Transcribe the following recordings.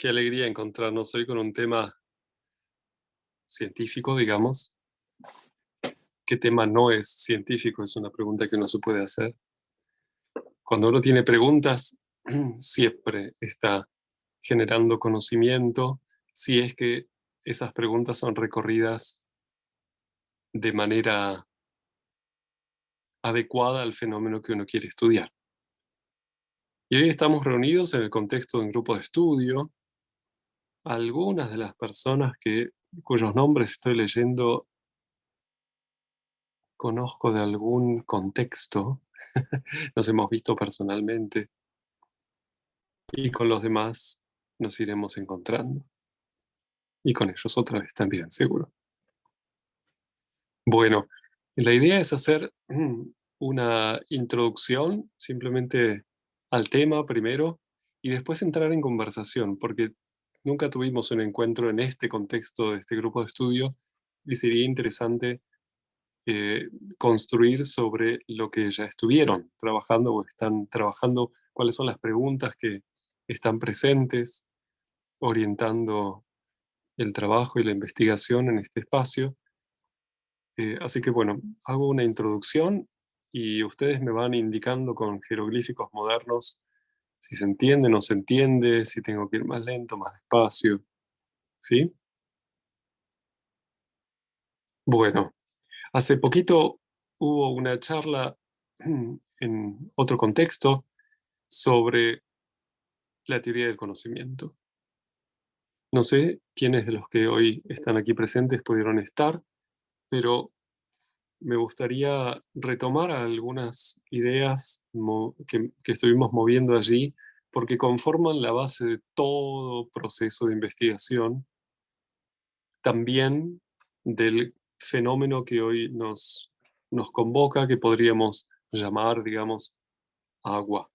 Qué alegría encontrarnos hoy con un tema científico, digamos. ¿Qué tema no es científico? Es una pregunta que uno se puede hacer. Cuando uno tiene preguntas, siempre está generando conocimiento, si es que esas preguntas son recorridas de manera adecuada al fenómeno que uno quiere estudiar. Y hoy estamos reunidos en el contexto de un grupo de estudio. Algunas de las personas cuyos nombres estoy leyendo conozco de algún contexto, nos hemos visto personalmente y con los demás nos iremos encontrando. Y con ellos otra vez también, seguro. Bueno, la idea es hacer una introducción simplemente al tema primero y después entrar en conversación, porque nunca tuvimos un encuentro en este contexto de este grupo de estudio y sería interesante construir sobre lo que ya estuvieron trabajando o están trabajando, cuáles son las preguntas que están presentes, orientando el trabajo y la investigación en este espacio. Así que bueno, hago una introducción y ustedes me van indicando con jeroglíficos modernos si se entiende o no se entiende, si tengo que ir más lento, más despacio, ¿sí? Bueno, hace poquito hubo una charla en otro contexto sobre la teoría del conocimiento. No sé quiénes de los que hoy están aquí presentes pudieron estar, pero me gustaría retomar algunas ideas que estuvimos moviendo allí, porque conforman la base de todo proceso de investigación, también del fenómeno que hoy nos convoca, que podríamos llamar, digamos, agua,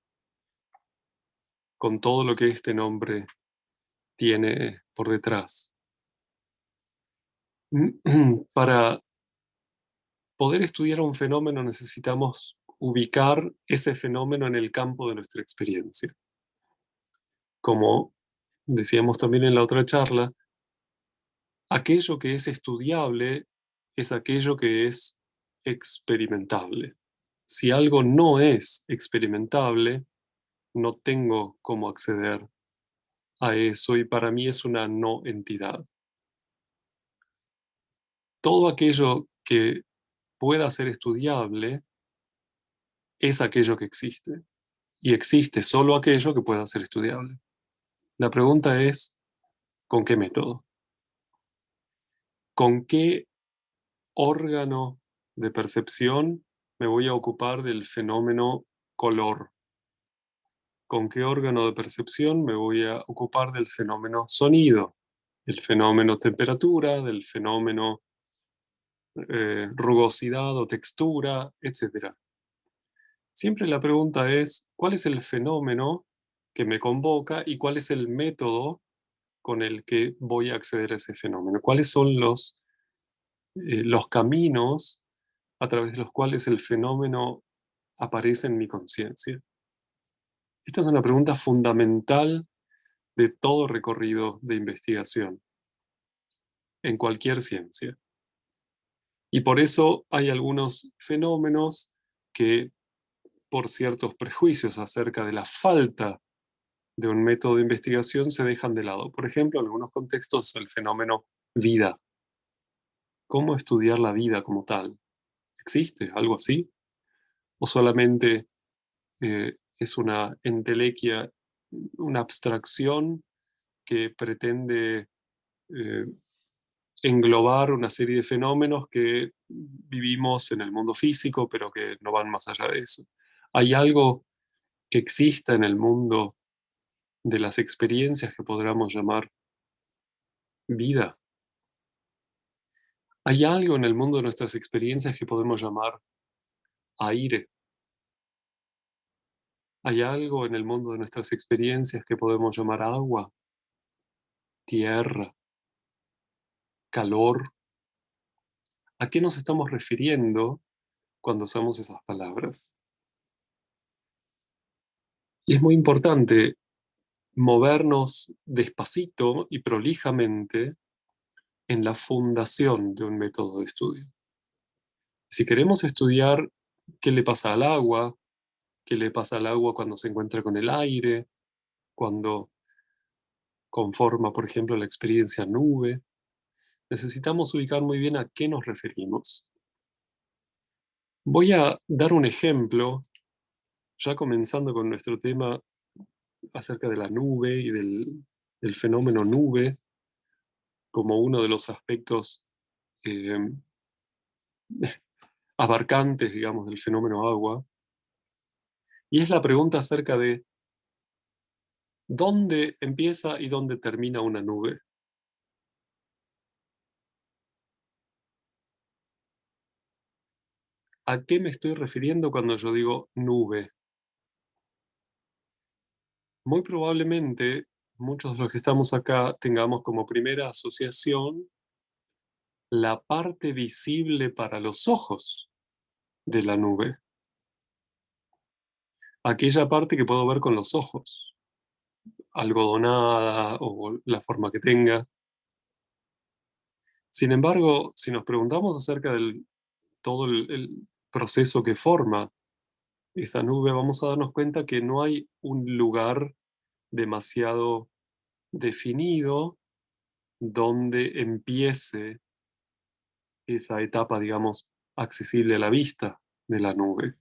con todo lo que este nombre tiene por detrás. Para poder estudiar un fenómeno necesitamos ubicar ese fenómeno en el campo de nuestra experiencia. Como decíamos también en la otra charla, aquello que es estudiable es aquello que es experimentable. Si algo no es experimentable, no tengo cómo acceder a eso y para mí es una no entidad. Todo aquello que pueda ser estudiable es aquello que existe. Y existe solo aquello que pueda ser estudiable. La pregunta es, ¿con qué método? ¿Con qué órgano de percepción me voy a ocupar del fenómeno color? ¿Con qué órgano de percepción me voy a ocupar del fenómeno sonido? Del fenómeno temperatura, del fenómeno rugosidad o textura, etcétera. Siempre la pregunta es, ¿cuál es el fenómeno que me convoca y cuál es el método con el que voy a acceder a ese fenómeno? ¿Cuáles son los caminos a través de los cuales el fenómeno aparece en mi conciencia? Esta es una pregunta fundamental de todo recorrido de investigación en cualquier ciencia. Y por eso hay algunos fenómenos que, por ciertos prejuicios acerca de la falta de un método de investigación, se dejan de lado. Por ejemplo, en algunos contextos, el fenómeno vida. ¿Cómo estudiar la vida como tal? ¿Existe algo así? ¿O solamente es una entelequia, una abstracción que pretende eh, englobar una serie de fenómenos que vivimos en el mundo físico, pero que no van más allá de eso? ¿Hay algo que exista en el mundo de las experiencias que podríamos llamar vida? ¿Hay algo en el mundo de nuestras experiencias que podemos llamar aire? ¿Hay algo en el mundo de nuestras experiencias que podemos llamar agua, tierra, calor? ¿A qué nos estamos refiriendo cuando usamos esas palabras? Y es muy importante movernos despacito y prolijamente en la fundación de un método de estudio. Si queremos estudiar qué le pasa al agua, qué le pasa al agua cuando se encuentra con el aire, cuando conforma, por ejemplo, la experiencia nube, necesitamos ubicar muy bien a qué nos referimos. Voy a dar un ejemplo, ya comenzando con nuestro tema acerca de la nube y del fenómeno nube como uno de los aspectos eh, abarcantes, digamos, del fenómeno agua. Y es la pregunta acerca de dónde empieza y dónde termina una nube. ¿A qué me estoy refiriendo cuando yo digo nube? Muy probablemente muchos de los que estamos acá tengamos como primera asociación la parte visible para los ojos de la nube, aquella parte que puedo ver con los ojos, algodonada o la forma que tenga. Sin embargo, si nos preguntamos acerca del todo el proceso que forma esa nube, vamos a darnos cuenta que no hay un lugar demasiado definido donde empiece esa etapa, digamos, accesible a la vista de la nube.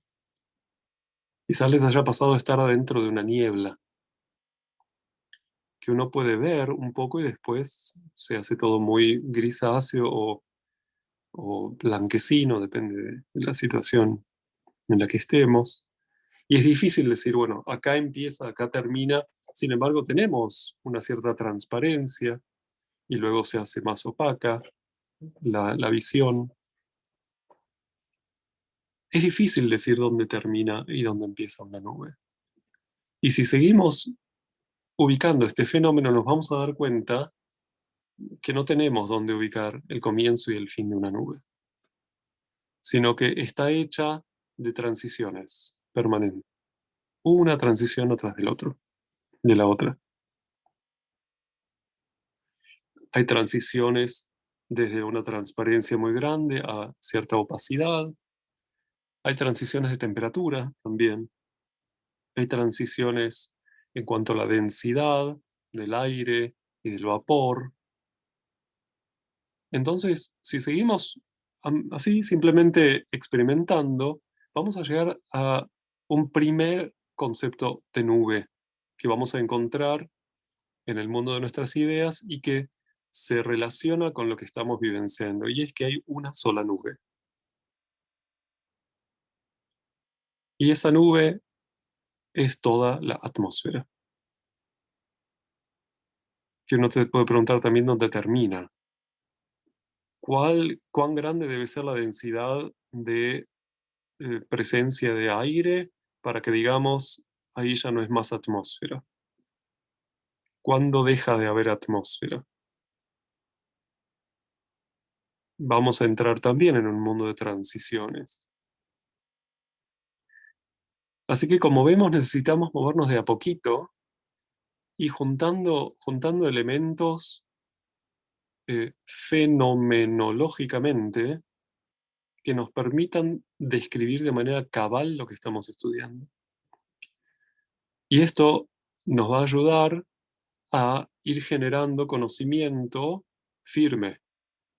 Quizás les haya pasado estar adentro de una niebla, que uno puede ver un poco y después se hace todo muy grisáceo o blanquecino, depende de la situación en la que estemos. Y es difícil decir, bueno, acá empieza, acá termina. Sin embargo, tenemos una cierta transparencia y luego se hace más opaca la visión. Es difícil decir dónde termina y dónde empieza una nube. Y si seguimos ubicando este fenómeno, nos vamos a dar cuenta que no tenemos dónde ubicar el comienzo y el fin de una nube, sino que está hecha de transiciones permanentes, una transición atrás del otro, de la otra. Hay transiciones desde una transparencia muy grande a cierta opacidad, hay transiciones de temperatura también, hay transiciones en cuanto a la densidad del aire y del vapor. Entonces, si seguimos así simplemente experimentando, vamos a llegar a un primer concepto de nube que vamos a encontrar en el mundo de nuestras ideas y que se relaciona con lo que estamos vivenciando, y es que hay una sola nube. Y esa nube es toda la atmósfera, que uno se puede preguntar también dónde termina. ¿Cuán grande debe ser la densidad de presencia de aire para que digamos, ahí ya no es más atmósfera? ¿Cuándo deja de haber atmósfera? Vamos a entrar también en un mundo de transiciones. Así que como vemos, necesitamos movernos de a poquito y juntando elementos fenomenológicamente que nos permitan describir de manera cabal lo que estamos estudiando. Y esto nos va a ayudar a ir generando conocimiento firme,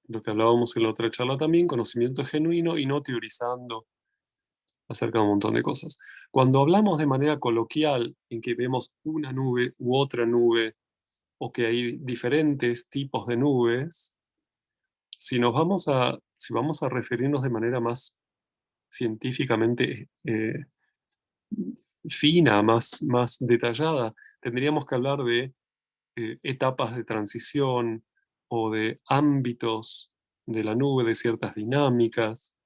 lo que hablábamos en la otra charla también, conocimiento genuino y no teorizando acerca de un montón de cosas. Cuando hablamos de manera coloquial, en que vemos una nube u otra nube, o que hay diferentes tipos de nubes, si vamos a referirnos de manera más científicamente fina, más detallada, tendríamos que hablar de etapas de transición o de ámbitos de la nube, de ciertas dinámicas.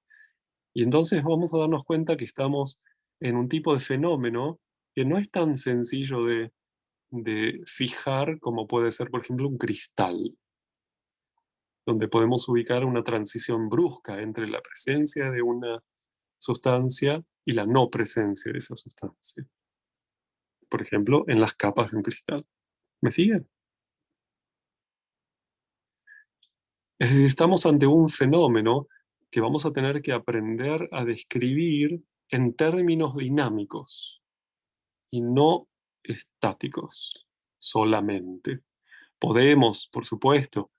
Y entonces vamos a darnos cuenta que estamos en un tipo de fenómeno que no es tan sencillo de fijar como puede ser, por ejemplo, un cristal, donde podemos ubicar una transición brusca entre la presencia de una sustancia y la no presencia de esa sustancia. Por ejemplo, en las capas de un cristal. ¿Me siguen? Es decir, estamos ante un fenómeno que vamos a tener que aprender a describir en términos dinámicos y no estáticos solamente. Podemos, por supuesto,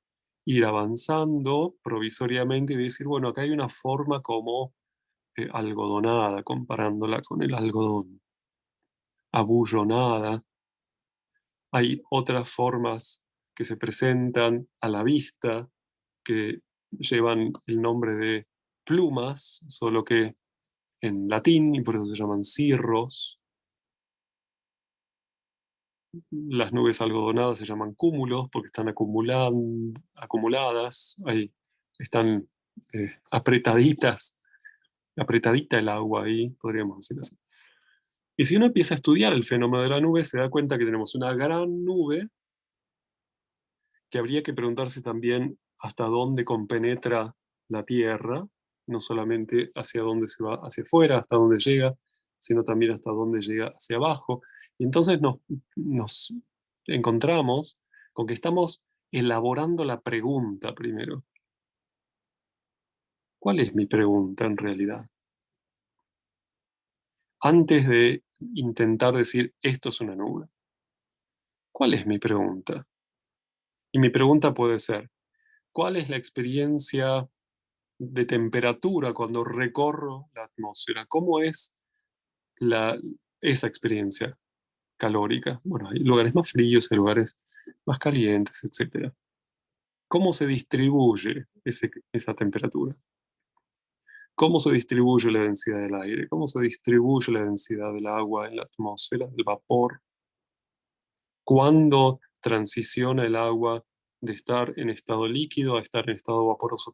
ir avanzando provisoriamente y decir, bueno, acá hay una forma como algodonada, comparándola con el algodón, abullonada. Hay otras formas que se presentan a la vista que llevan el nombre de plumas, solo que en latín, y por eso se llaman cirros. Las nubes algodonadas se llaman cúmulos porque están acumuladas, ahí están apretaditas, apretadita el agua ahí, podríamos decir así. Y si uno empieza a estudiar el fenómeno de la nube, se da cuenta que tenemos una gran nube que habría que preguntarse también hasta dónde compenetra la Tierra, no solamente hacia dónde se va hacia afuera, hasta dónde llega, sino también hasta dónde llega hacia abajo. Y entonces nos encontramos con que estamos elaborando la pregunta primero. ¿Cuál es mi pregunta en realidad? Antes de intentar decir esto es una nube. ¿Cuál es mi pregunta? Y mi pregunta puede ser, ¿cuál es la experiencia de temperatura cuando recorro la atmósfera? ¿Cómo es la, esa experiencia calórica? Bueno, hay lugares más fríos, hay lugares más calientes, etcétera. ¿Cómo se distribuye esa temperatura? ¿Cómo se distribuye la densidad del aire? ¿Cómo se distribuye la densidad del agua en la atmósfera, del vapor? ¿Cuándo transiciona el agua de estar en estado líquido a estar en estado vaporoso?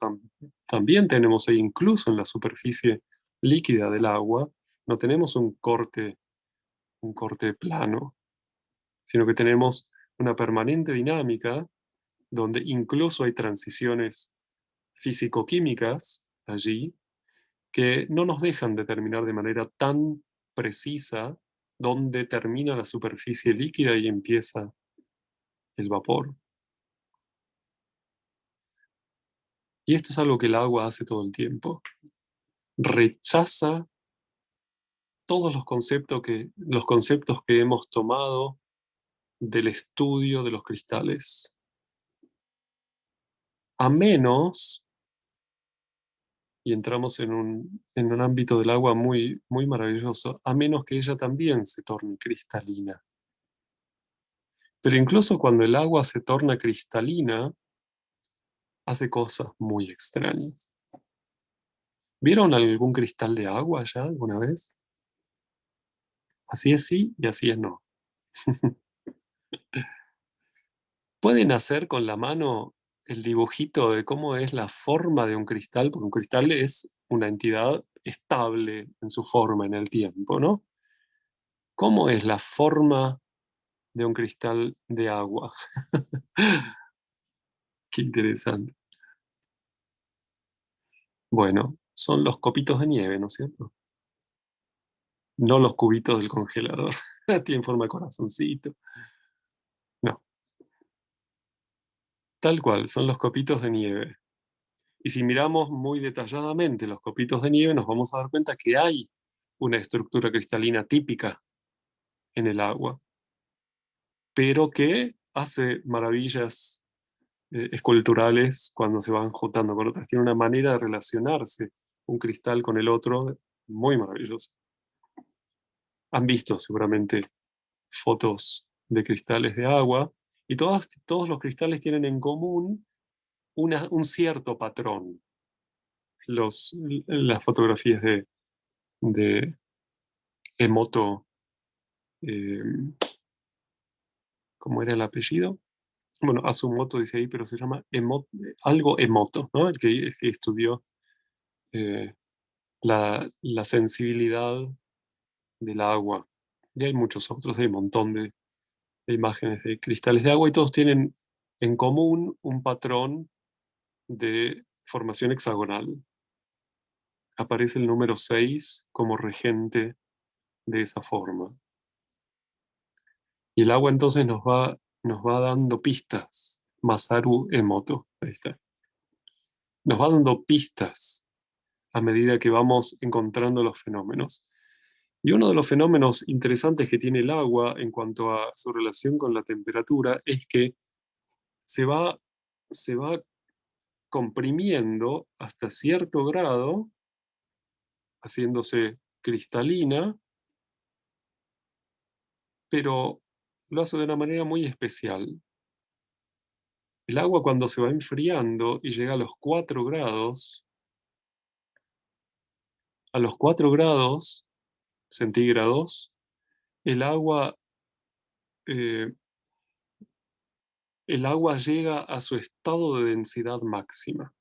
También tenemos ahí, incluso en la superficie líquida del agua, no tenemos un corte plano, sino que tenemos una permanente dinámica donde incluso hay transiciones físico-químicas allí que no nos dejan determinar de manera tan precisa dónde termina la superficie líquida y empieza el vapor. Y esto es algo que el agua hace todo el tiempo. Rechaza todos los conceptos que hemos tomado del estudio de los cristales. A menos, y entramos en un ámbito del agua muy, muy maravilloso, a menos que ella también se torne cristalina. Pero incluso cuando el agua se torna cristalina, hace cosas muy extrañas. ¿Vieron algún cristal de agua ya alguna vez? Así es sí y así es no. Pueden hacer con la mano el dibujito de cómo es la forma de un cristal, porque un cristal es una entidad estable en su forma en el tiempo, ¿no? ¿Cómo es la forma de un cristal de agua? Qué interesante. Bueno, son los copitos de nieve, ¿no es cierto? No los cubitos del congelador. Tienen forma de corazoncito. No, tal cual, son los copitos de nieve. Y si miramos muy detalladamente los copitos de nieve, nos vamos a dar cuenta que hay una estructura cristalina típica en el agua, pero que hace maravillas esculturales cuando se van juntando con otras. Tiene una manera de relacionarse un cristal con el otro muy maravillosa. Han visto seguramente fotos de cristales de agua y todos los cristales tienen en común un cierto patrón. Las fotografías de Emoto, eh, ¿cómo era el apellido? Bueno, Asumoto dice ahí, pero se llama algo Emoto, ¿no? El que estudió eh, la sensibilidad del agua. Y hay muchos otros, hay un montón de imágenes de cristales de agua y todos tienen en común un patrón de formación hexagonal. Aparece el número 6 como regente de esa forma. Y el agua entonces nos va nos va dando pistas. Masaru Emoto, ahí está. Nos va dando pistas a medida que vamos encontrando los fenómenos. Y uno de los fenómenos interesantes que tiene el agua en cuanto a su relación con la temperatura es que se va, se va comprimiendo hasta cierto grado, haciéndose cristalina, pero lo hace de una manera muy especial. El agua cuando se va enfriando y llega a los 4 grados centígrados, el agua, eh, el agua llega a su estado de densidad máxima.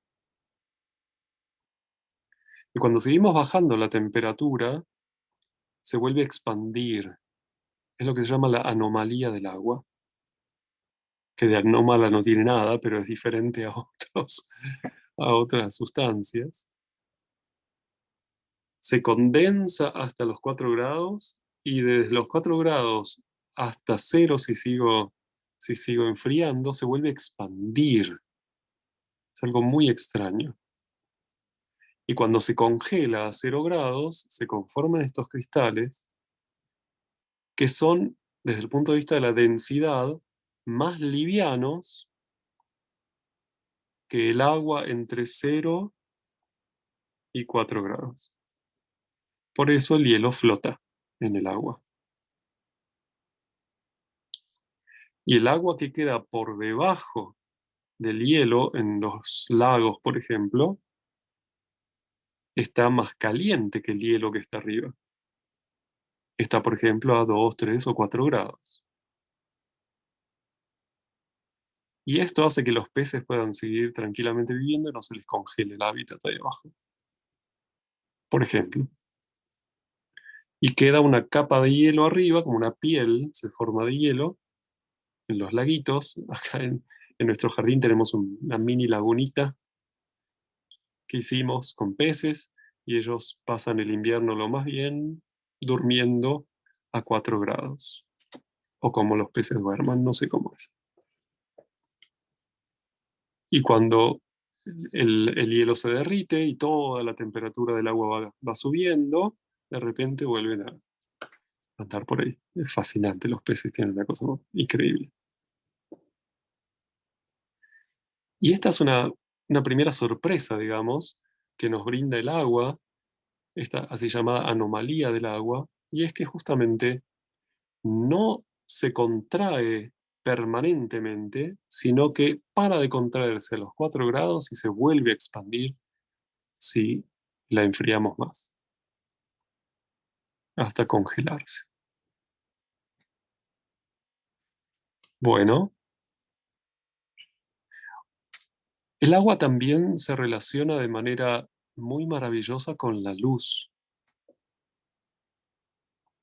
Y cuando seguimos bajando la temperatura, se vuelve a expandir. Es lo que se llama la anomalía del agua, que de anómala no tiene nada, pero es diferente a otras sustancias. Se condensa hasta los 4 grados y desde los 4 grados hasta cero, si sigo enfriando, se vuelve a expandir. Es algo muy extraño. Y cuando se congela a 0 grados, se conforman estos cristales que son, desde el punto de vista de la densidad, más livianos que el agua entre 0 y 4 grados. Por eso el hielo flota en el agua. Y el agua que queda por debajo del hielo en los lagos, por ejemplo, está más caliente que el hielo que está arriba. Está, por ejemplo, a 2, 3 o 4 grados. Y esto hace que los peces puedan seguir tranquilamente viviendo y no se les congele el hábitat ahí abajo, por ejemplo. Y queda una capa de hielo arriba, como una piel, se forma de hielo en los laguitos. Acá en nuestro jardín tenemos una mini lagunita que hicimos con peces y ellos pasan el invierno lo más bien durmiendo a 4 grados. O como los peces duerman, no sé cómo es. Y cuando el hielo se derrite y toda la temperatura del agua va subiendo, de repente vuelven a andar por ahí. Es fascinante, los peces tienen una cosa increíble. Y esta es una primera sorpresa, digamos, que nos brinda el agua, esta así llamada anomalía del agua, y es que justamente no se contrae permanentemente, sino que para de contraerse a los 4 grados y se vuelve a expandir si la enfriamos más, hasta congelarse. Bueno, el agua también se relaciona de manera muy maravillosa con la luz.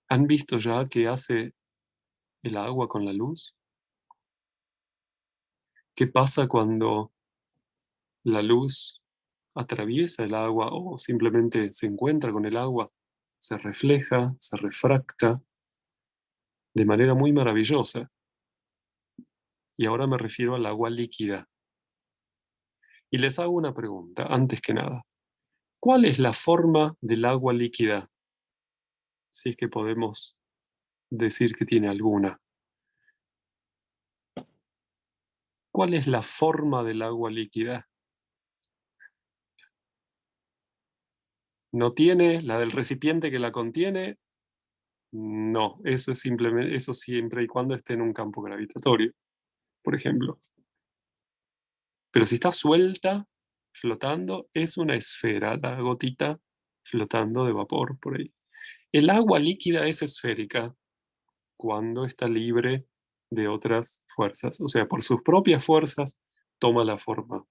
¿Han visto ya qué hace el agua con la luz? ¿Qué pasa cuando la luz atraviesa el agua o simplemente se encuentra con el agua? Se refleja, se refracta de manera muy maravillosa. Y ahora me refiero al agua líquida. Y les hago una pregunta, antes que nada. ¿Cuál es la forma del agua líquida? Si es que podemos decir que tiene alguna. ¿Cuál es la forma del agua líquida? ¿No tiene la del recipiente que la contiene? No, eso es simplemente, eso siempre y cuando esté en un campo gravitatorio, por ejemplo. Pero si está suelta, flotando, es una esfera, la gotita flotando de vapor por ahí. El agua líquida es esférica cuando está libre de otras fuerzas, o sea, por sus propias fuerzas toma la forma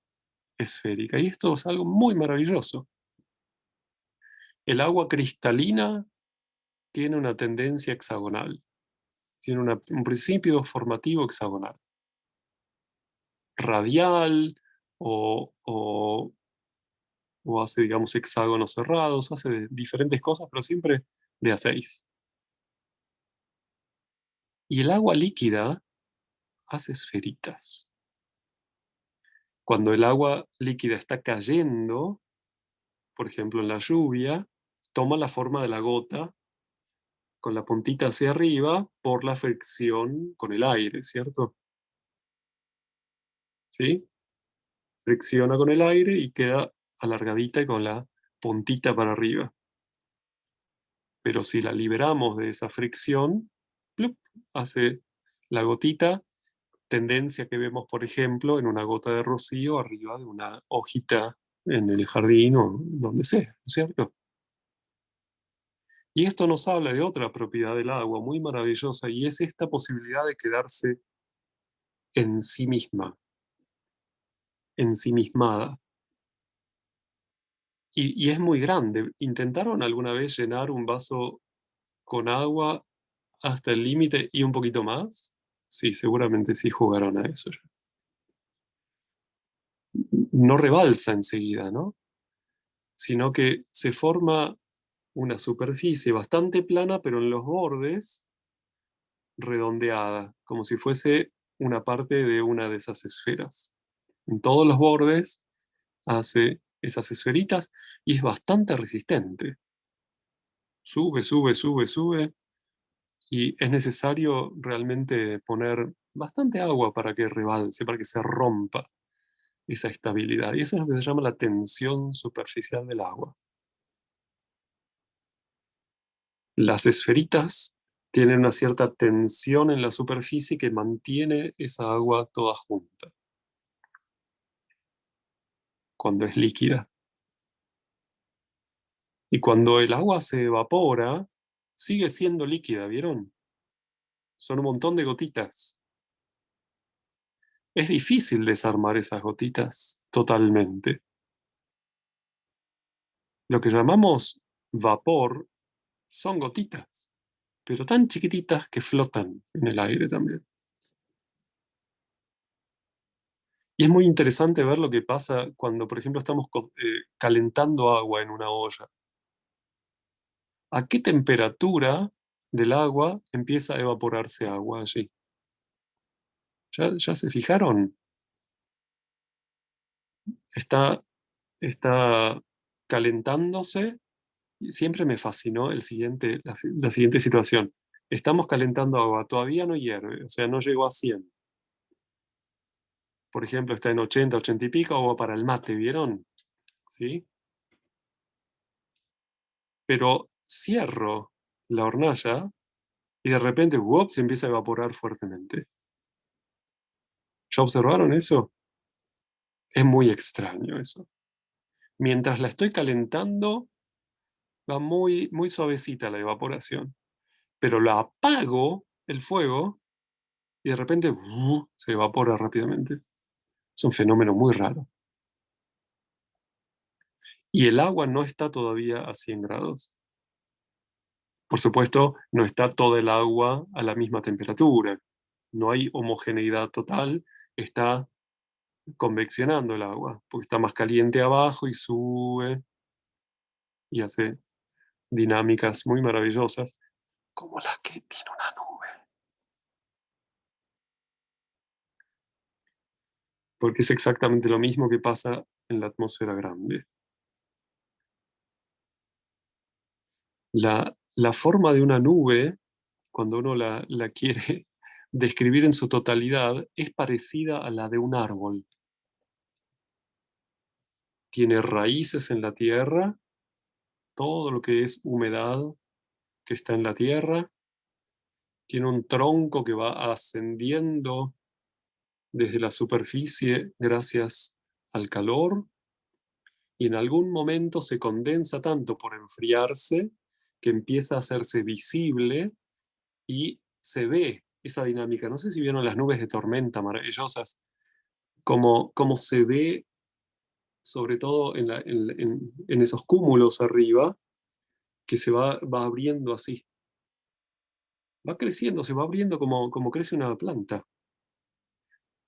esférica. Y esto es algo muy maravilloso. El agua cristalina tiene una tendencia hexagonal, tiene un principio formativo hexagonal, radial o hace, digamos, hexágonos cerrados, hace diferentes cosas, pero siempre de a 6. Y el agua líquida hace esferitas. Cuando el agua líquida está cayendo, por ejemplo en la lluvia, toma la forma de la gota con la puntita hacia arriba por la fricción con el aire, ¿cierto? ¿Sí? Fricciona con el aire y queda alargadita y con la puntita para arriba. Pero si la liberamos de esa fricción, ¡plup!, hace la gotita, tendencia que vemos, por ejemplo, en una gota de rocío arriba de una hojita en el jardín o donde sea, ¿no es cierto? Y esto nos habla de otra propiedad del agua muy maravillosa, y es esta posibilidad de quedarse en sí misma, ensimismada. Y es muy grande. ¿Intentaron alguna vez llenar un vaso con agua hasta el límite y un poquito más? Sí, seguramente sí jugaron a eso ya. No rebalsa enseguida, ¿no? Sino que se forma una superficie bastante plana, pero en los bordes redondeada, como si fuese una parte de una de esas esferas. En todos los bordes hace esas esferitas y es bastante resistente. Sube, sube, sube, sube, y es necesario realmente poner bastante agua para que rebalse, para que se rompa esa estabilidad. Y eso es lo que se llama la tensión superficial del agua. Las esferitas tienen una cierta tensión en la superficie que mantiene esa agua toda junta cuando es líquida. Y cuando el agua se evapora, sigue siendo líquida, ¿vieron? Son un montón de gotitas. Es difícil desarmar esas gotitas totalmente. Lo que llamamos vapor son gotitas, pero tan chiquititas que flotan en el aire también. Y es muy interesante ver lo que pasa cuando, por ejemplo, estamos calentando agua en una olla. ¿A qué temperatura del agua empieza a evaporarse agua allí? ¿Ya se fijaron? Está calentándose. Y siempre me fascinó la siguiente situación. Estamos calentando agua, todavía no hierve, o sea, no llegó a 100. Por ejemplo, está en 80, 80 y pico, agua para el mate, ¿vieron? ¿Sí? Pero cierro la hornalla y de repente, ¡wop!, se empieza a evaporar fuertemente. ¿Ya observaron eso? Es muy extraño eso. Mientras la estoy calentando, va muy, muy suavecita la evaporación. Pero la apago el fuego y de repente se evapora rápidamente. Es un fenómeno muy raro. Y el agua no está todavía a 100 grados. Por supuesto, no está toda el agua a la misma temperatura. No hay homogeneidad total. Está conveccionando el agua, porque está más caliente abajo y sube y hace dinámicas muy maravillosas, como la que tiene una nube. Porque es exactamente lo mismo que pasa en la atmósfera grande. La forma de una nube, cuando uno la quiere describir en su totalidad, es parecida a la de un árbol. Tiene raíces en la tierra, todo lo que es humedad que está en la tierra. Tiene un tronco que va ascendiendo desde la superficie gracias al calor, y en algún momento se condensa tanto por enfriarse que empieza a hacerse visible y se ve esa dinámica. No sé si vieron las nubes de tormenta maravillosas, como se ve sobre todo en esos cúmulos arriba, que va abriendo así. Va creciendo, se va abriendo como crece una planta.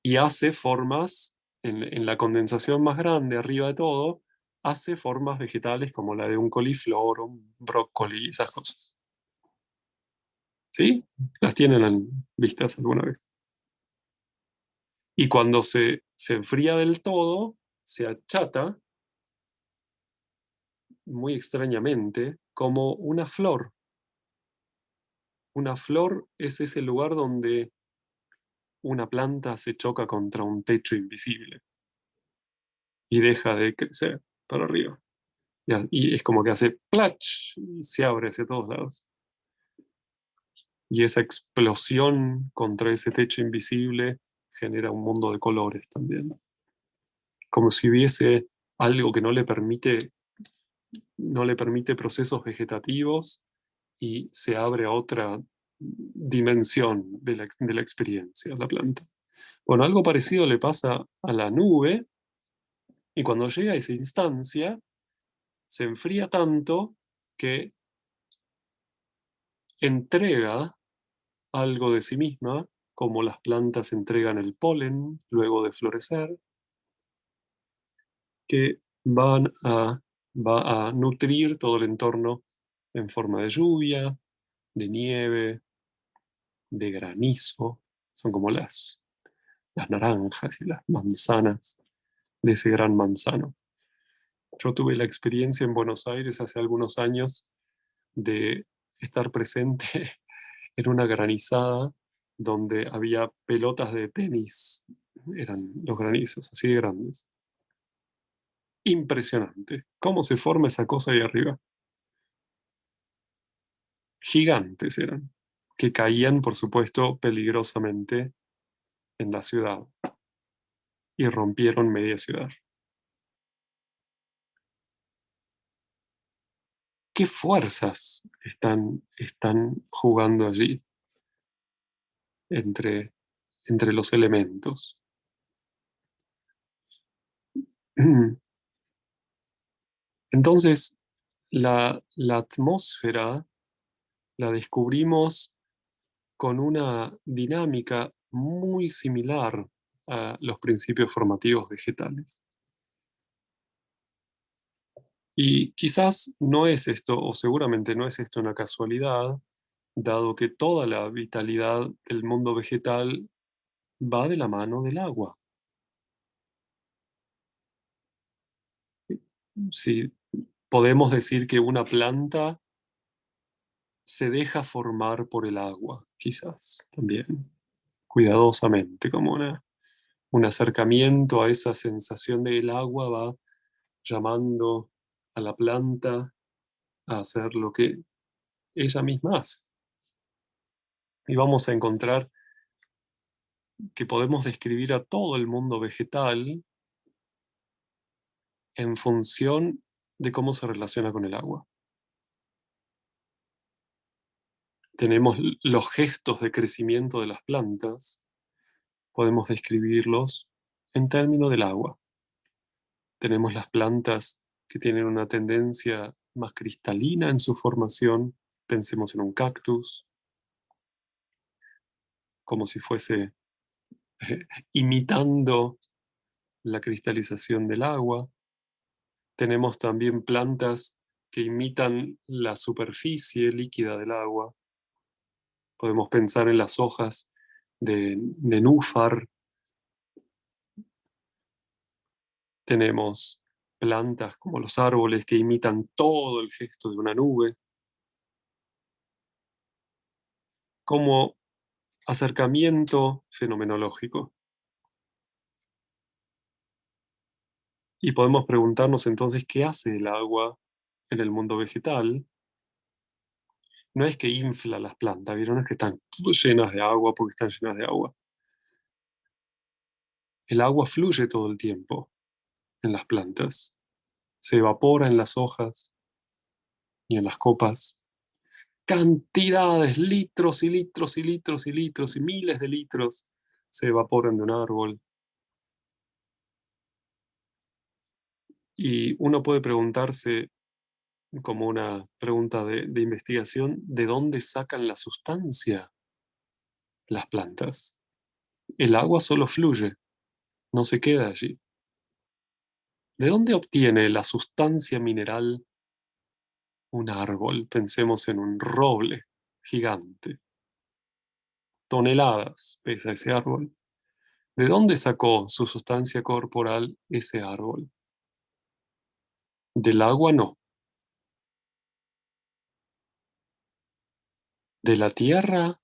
Y hace formas, en la condensación más grande arriba de todo, hace formas vegetales como la de un coliflor, un brócoli, esas cosas. ¿Sí? ¿Las tienen vistas alguna vez? Y cuando se enfría del todo, se achata muy extrañamente como una flor. Una flor es ese lugar donde una planta se choca contra un techo invisible y deja de crecer para arriba. Y es como que hace plach y se abre hacia todos lados. Y esa explosión contra ese techo invisible genera un mundo de colores también. Como si hubiese algo que no le permite procesos vegetativos y se abre a otra dimensión de la experiencia, la planta. Bueno, algo parecido le pasa a la nube y cuando llega a esa instancia se enfría tanto que entrega algo de sí misma, como las plantas entregan el polen luego de florecer, que va a nutrir todo el entorno en forma de lluvia, de nieve, de granizo. Son como las naranjas y las manzanas de ese gran manzano. Yo tuve la experiencia en Buenos Aires hace algunos años de estar presente en una granizada donde había pelotas de tenis. Eran los granizos, así de grandes. Impresionante. ¿Cómo se forma esa cosa ahí arriba? Gigantes eran, que caían, por supuesto, peligrosamente en la ciudad y rompieron media ciudad. ¿Qué fuerzas están jugando allí entre, entre los elementos? Entonces, la atmósfera la descubrimos con una dinámica muy similar a los principios formativos vegetales. Y quizás no es esto, o seguramente no es esto una casualidad, dado que toda la vitalidad del mundo vegetal va de la mano del agua. Si podemos decir que una planta se deja formar por el agua, quizás también, cuidadosamente, como un acercamiento a esa sensación del agua va llamando a la planta a hacer lo que ella misma hace. Y vamos a encontrar que podemos describir a todo el mundo vegetal en función de cómo se relaciona con el agua. Tenemos los gestos de crecimiento de las plantas, podemos describirlos en términos del agua. Tenemos las plantas que tienen una tendencia más cristalina en su formación, pensemos en un cactus, como si fuese imitando la cristalización del agua. Tenemos también plantas que imitan la superficie líquida del agua. Podemos pensar en las hojas de nenúfar. Tenemos plantas como los árboles que imitan todo el gesto de una nube, como acercamiento fenomenológico. Y podemos preguntarnos entonces qué hace el agua en el mundo vegetal. No es que infla las plantas, ¿vieron? No es que están llenas de agua porque están llenas de agua. El agua fluye todo el tiempo en las plantas, se evapora en las hojas y en las copas. Cantidades, litros y litros y litros y litros y miles de litros se evaporan de un árbol. Y uno puede preguntarse, como una pregunta de investigación, ¿de dónde sacan la sustancia las plantas? El agua solo fluye, no se queda allí. ¿De dónde obtiene la sustancia mineral un árbol? Pensemos en un roble gigante. Toneladas pesa ese árbol. ¿De dónde sacó su sustancia corporal ese árbol? Del agua no. De la tierra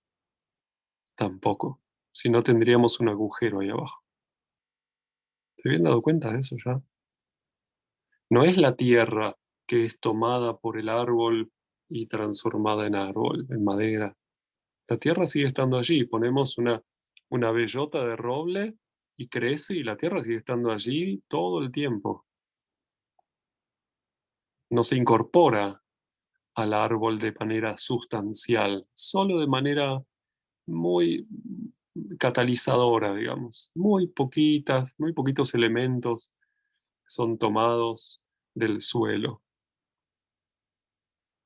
tampoco. Si no tendríamos un agujero ahí abajo. ¿Se habían dado cuenta de eso ya? No es la tierra que es tomada por el árbol y transformada en árbol, en madera. La tierra sigue estando allí. Ponemos una bellota de roble y crece y la tierra sigue estando allí todo el tiempo. No se incorpora al árbol de manera sustancial, solo de manera muy catalizadora, digamos. Muy poquitos elementos son tomados del suelo.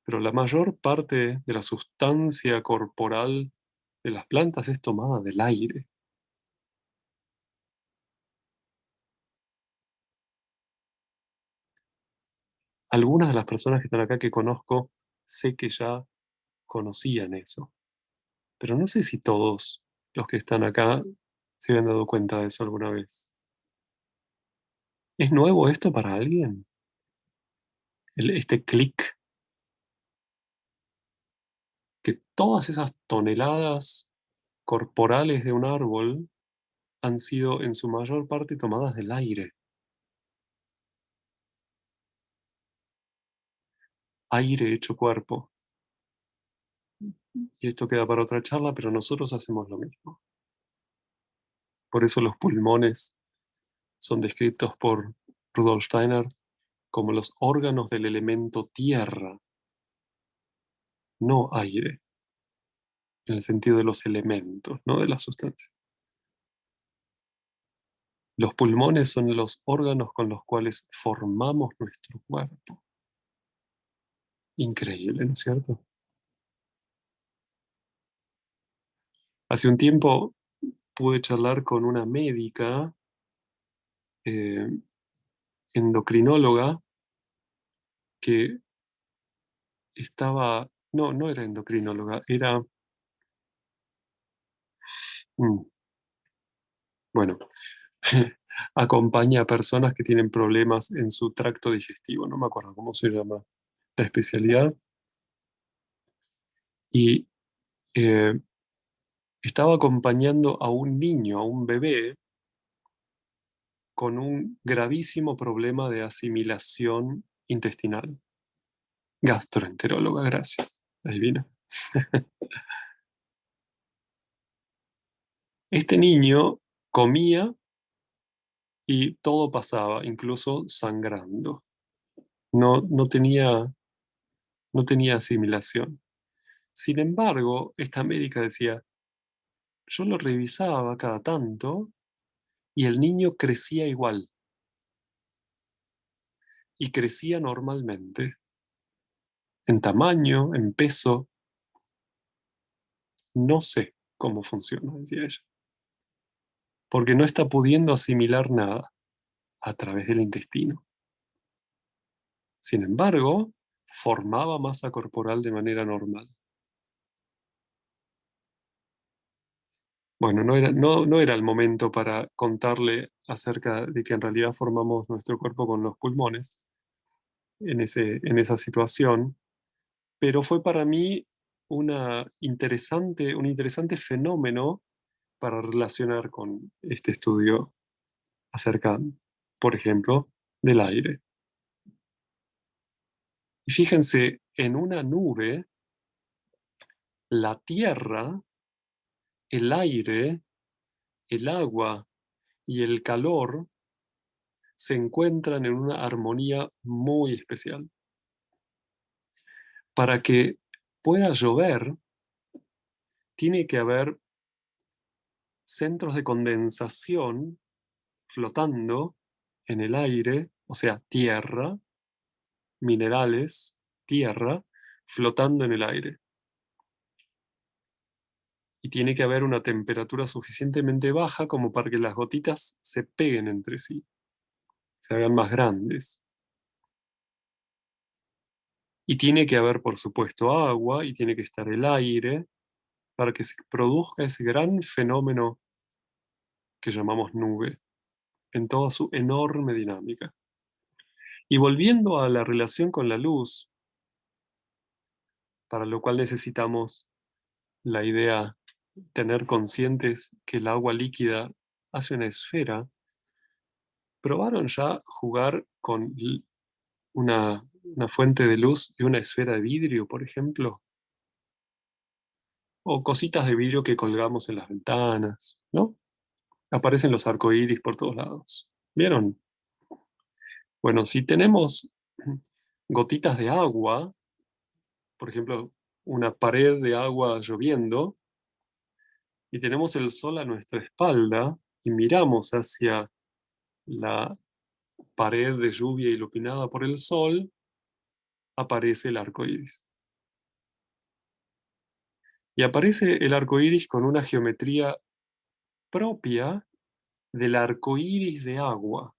Pero la mayor parte de la sustancia corporal de las plantas es tomada del aire. Algunas de las personas que están acá que conozco, sé que ya conocían eso, pero no sé si todos los que están acá se habían dado cuenta de eso alguna vez. ¿Es nuevo esto para alguien? Este clic, que todas esas toneladas corporales de un árbol han sido en su mayor parte tomadas del aire. Aire hecho cuerpo. Y esto queda para otra charla, pero nosotros hacemos lo mismo. Por eso los pulmones son descritos por Rudolf Steiner como los órganos del elemento tierra, no aire, en el sentido de los elementos, no de la sustancia. Los pulmones son los órganos con los cuales formamos nuestro cuerpo. Increíble, ¿no es cierto? Hace un tiempo pude charlar con una médica eh, endocrinóloga que estaba, no, no era endocrinóloga, era, mm, bueno, acompaña a personas que tienen problemas en su tracto digestivo, no me acuerdo cómo se llama la especialidad, y eh, estaba acompañando a un niño, a un bebé, con un gravísimo problema de asimilación intestinal. Gastroenteróloga, gracias. Adivina. Este niño comía y todo pasaba, incluso sangrando. No, no tenía asimilación. Sin embargo, esta médica decía, yo lo revisaba cada tanto y el niño crecía igual y crecía normalmente, en tamaño, en peso. No sé cómo funciona, decía ella, porque no está pudiendo asimilar nada a través del intestino. Sin embargo, formaba masa corporal de manera normal. Bueno, no era el momento para contarle acerca de que en realidad formamos nuestro cuerpo con los pulmones en esa situación, pero fue para mí un interesante fenómeno para relacionar con este estudio acerca, por ejemplo, del aire. Y fíjense, en una nube, la tierra, el aire, el agua y el calor se encuentran en una armonía muy especial. Para que pueda llover, tiene que haber centros de condensación flotando en el aire, o sea, tierra, minerales, tierra, flotando en el aire. Y tiene que haber una temperatura suficientemente baja como para que las gotitas se peguen entre sí, se hagan más grandes. Y tiene que haber, por supuesto, agua y tiene que estar el aire para que se produzca ese gran fenómeno que llamamos nube, en toda su enorme dinámica. Y volviendo a la relación con la luz, para lo cual necesitamos la idea, tener conscientes que el agua líquida hace una esfera, ¿probaron ya jugar con una fuente de luz y una esfera de vidrio, por ejemplo? O cositas de vidrio que colgamos en las ventanas, ¿no? Aparecen los arcoíris por todos lados. ¿Vieron? Bueno, si tenemos gotitas de agua, por ejemplo, una pared de agua lloviendo, y tenemos el sol a nuestra espalda y miramos hacia la pared de lluvia iluminada por el sol, aparece el arco iris. Y aparece el arco iris con una geometría propia del arco iris de agua.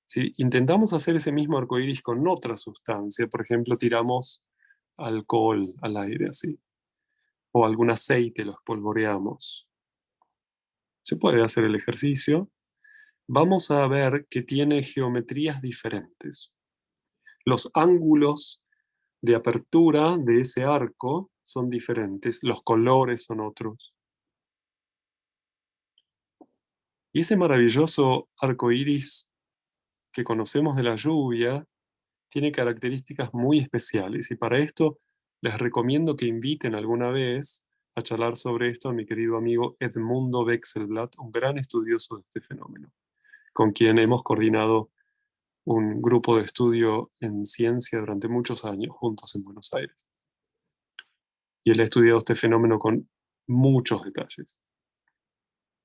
Si intentamos hacer ese mismo arco iris con otra sustancia, por ejemplo, tiramos alcohol al aire así, o algún aceite, lo espolvoreamos. Se puede hacer el ejercicio. Vamos a ver que tiene geometrías diferentes. Los ángulos de apertura de ese arco son diferentes, los colores son otros. Y ese maravilloso arco iris que conocemos de la lluvia tiene características muy especiales, y para esto les recomiendo que inviten alguna vez a charlar sobre esto a mi querido amigo Edmundo Wechselblatt, un gran estudioso de este fenómeno, con quien hemos coordinado un grupo de estudio en ciencia durante muchos años juntos en Buenos Aires. Y él ha estudiado este fenómeno con muchos detalles.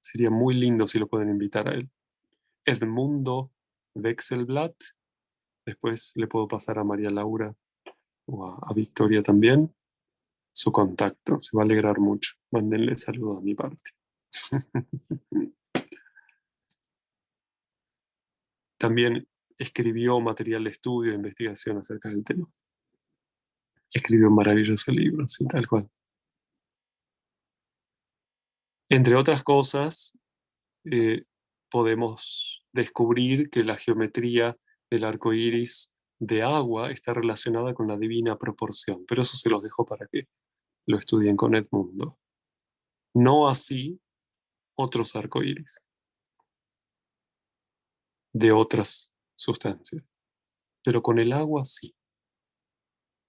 Sería muy lindo si lo pueden invitar a él. Edmundo Wechselblatt. Después le puedo pasar a María Laura o a Victoria también su contacto. Se va a alegrar mucho. Mándenle saludos a mi parte. También escribió material de estudio e investigación acerca del tema. Escribió un maravilloso libro, sí, tal cual. Entre otras cosas, eh, podemos descubrir que la geometría del arco iris de agua está relacionada con la divina proporción, pero eso se los dejo para que lo estudien con Edmundo. No así otros arcoíris de otras sustancias, pero con el agua sí.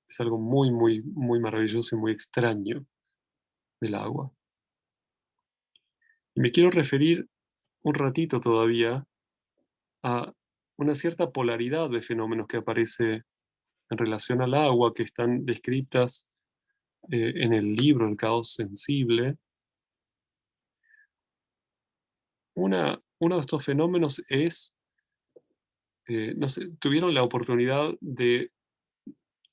Es algo muy, muy, muy maravilloso y muy extraño del agua. Y me quiero referir un ratito todavía a una cierta polaridad de fenómenos que aparece en relación al agua, que están descritas en el libro El caos sensible. Uno de estos fenómenos es, no sé, tuvieron la oportunidad de,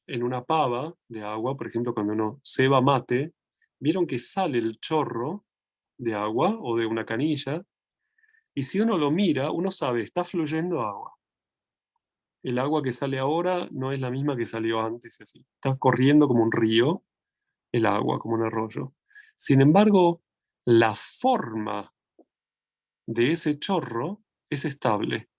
en una pava de agua, por ejemplo, cuando uno ceba mate, vieron que sale el chorro de agua o de una canilla, y si uno lo mira, uno sabe, está fluyendo agua. El agua que sale ahora no es la misma que salió antes, y así. Está corriendo como un río, el agua, como un arroyo. Sin embargo, la forma de ese chorro es estable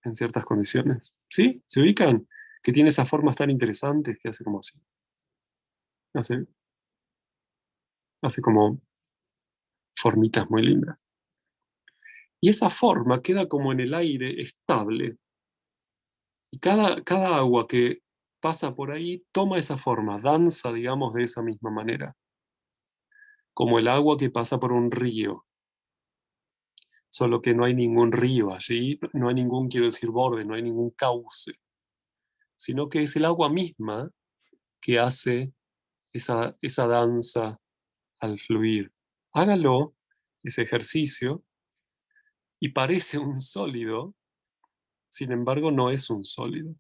en ciertas condiciones. ¿Sí? ¿Se ubican? Que tiene esas formas tan interesantes que hace como así. Hace, hace como formitas muy lindas. Y esa forma queda como en el aire estable. Y cada agua que pasa por ahí toma esa forma, danza, digamos, de esa misma manera. Como el agua que pasa por un río. Solo que no hay ningún río allí, no hay ningún, quiero decir, borde, no hay ningún cauce. Sino que es el agua misma que hace esa danza al fluir. Hágalo, ese ejercicio, y parece un sólido, sin embargo no es un sólido.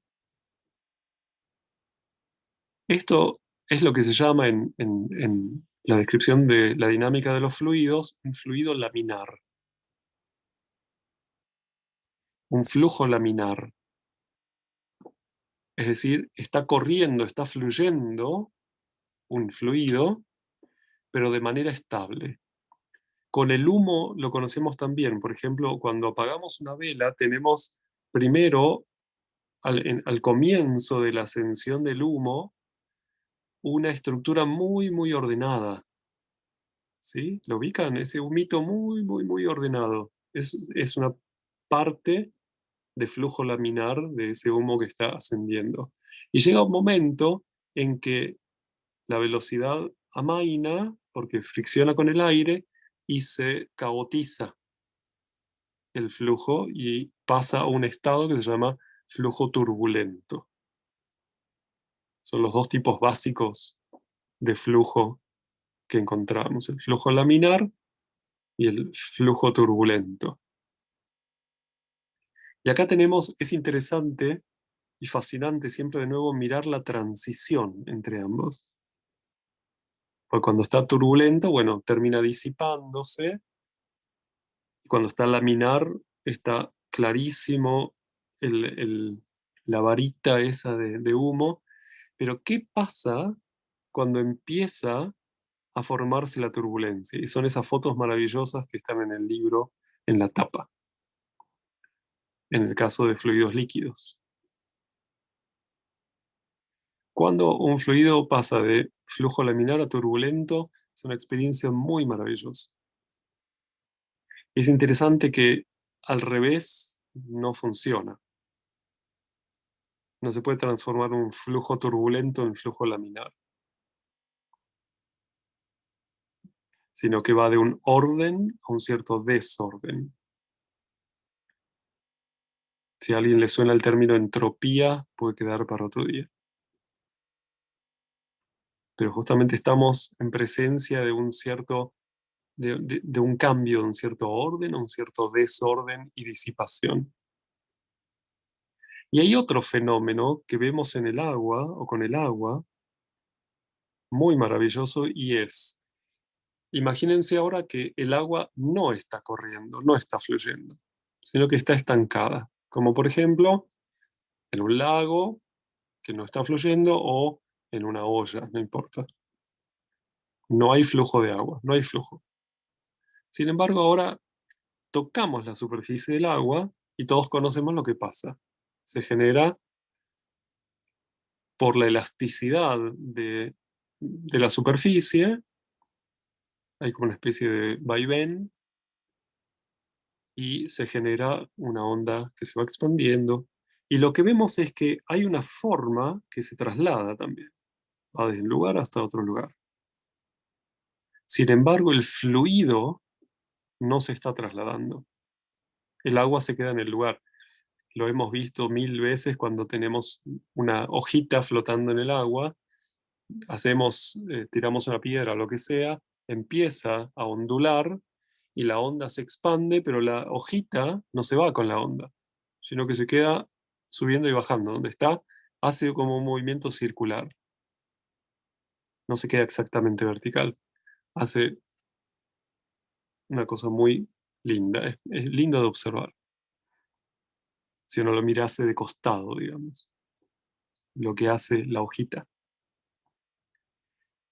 Esto es lo que se llama en la descripción de la dinámica de los fluidos, un fluido laminar, un flujo laminar. Es decir, está corriendo, está fluyendo un fluido, pero de manera estable. Con el humo lo conocemos también. Por ejemplo, cuando apagamos una vela, tenemos primero, al comienzo de la ascensión del humo, una estructura muy, muy ordenada. ¿Sí? ¿Lo ubican? Ese humito muy, muy, muy ordenado. Es una parte de flujo laminar de ese humo que está ascendiendo. Y llega un momento en que la velocidad amaina porque fricciona con el aire y se caotiza el flujo y pasa a un estado que se llama flujo turbulento. Son los dos tipos básicos de flujo que encontramos, el flujo laminar y el flujo turbulento. Y acá tenemos, es interesante y fascinante siempre de nuevo mirar la transición entre ambos. Porque cuando está turbulento, bueno, termina disipándose. Cuando está laminar, está clarísimo la varita esa de humo. Pero ¿qué pasa cuando empieza a formarse la turbulencia? Y son esas fotos maravillosas que están en el libro, en la tapa, en el caso de fluidos líquidos. Cuando un fluido pasa de flujo laminar a turbulento, es una experiencia muy maravillosa. Es interesante que al revés no funciona. No se puede transformar un flujo turbulento en flujo laminar, sino que va de un orden a un cierto desorden. Si a alguien le suena el término entropía, puede quedar para otro día. Pero justamente estamos en presencia de un cierto, de un cambio, de un cierto orden, a un cierto desorden y disipación. Y hay otro fenómeno que vemos en el agua o con el agua, muy maravilloso, y es, imagínense ahora que el agua no está corriendo, no está fluyendo, sino que está estancada, como por ejemplo en un lago que no está fluyendo o en una olla, no importa. No hay flujo de agua, no hay flujo. Sin embargo, ahora tocamos la superficie del agua y todos conocemos lo que pasa. Se genera por la elasticidad de la superficie, hay como una especie de vaivén y se genera una onda que se va expandiendo. Y lo que vemos es que hay una forma que se traslada también, va de un lugar hasta otro lugar. Sin embargo, el fluido no se está trasladando. El agua se queda en el lugar. Lo hemos visto mil veces cuando tenemos una hojita flotando en el agua, tiramos una piedra o lo que sea, empieza a ondular y la onda se expande, pero la hojita no se va con la onda, sino que se queda subiendo y bajando. Donde está, hace como un movimiento circular. No se queda exactamente vertical. Hace una cosa muy linda. Es lindo de observar. Si uno lo mirase de costado, digamos, lo que hace la hojita.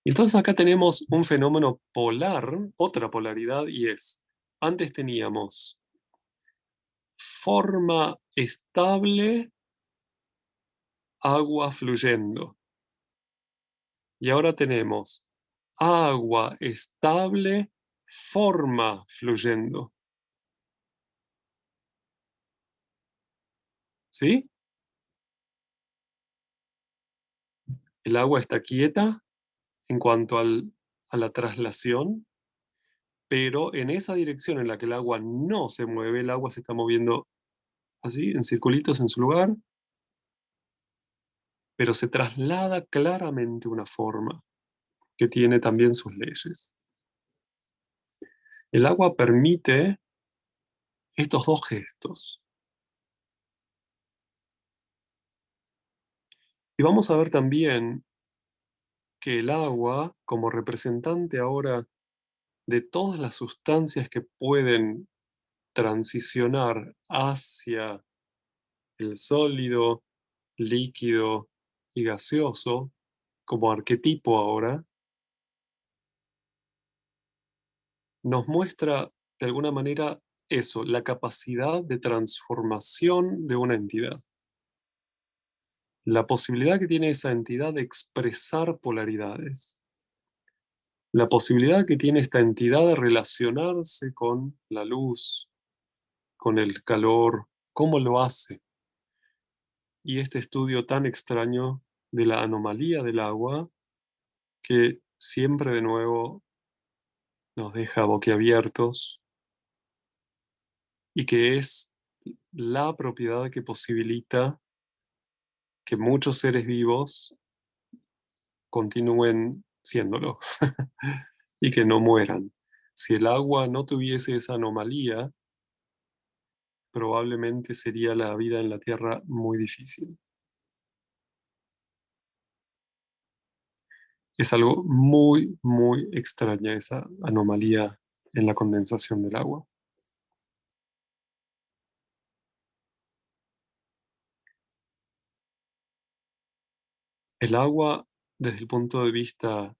Entonces acá tenemos un fenómeno polar, otra polaridad, y es, antes teníamos forma estable, agua fluyendo. Y ahora tenemos agua estable, forma fluyendo. ¿Sí? El agua está quieta en cuanto a la traslación, pero en esa dirección en la que el agua no se mueve, el agua se está moviendo así, en circulitos en su lugar, pero se traslada claramente una forma que tiene también sus leyes. El agua permite estos dos gestos. Y vamos a ver también que el agua, como representante ahora de todas las sustancias que pueden transicionar hacia el sólido, líquido y gaseoso, como arquetipo ahora, nos muestra de alguna manera eso, la capacidad de transformación de una entidad, la posibilidad que tiene esa entidad de expresar polaridades, la posibilidad que tiene esta entidad de relacionarse con la luz, con el calor, cómo lo hace. Y este estudio tan extraño de la anomalía del agua que siempre de nuevo nos deja boquiabiertos y que es la propiedad que posibilita que muchos seres vivos continúen siéndolo y que no mueran. Si el agua no tuviese esa anomalía, probablemente sería la vida en la Tierra muy difícil. Es algo muy, muy extraña esa anomalía en la condensación del agua. El agua, desde el punto de vista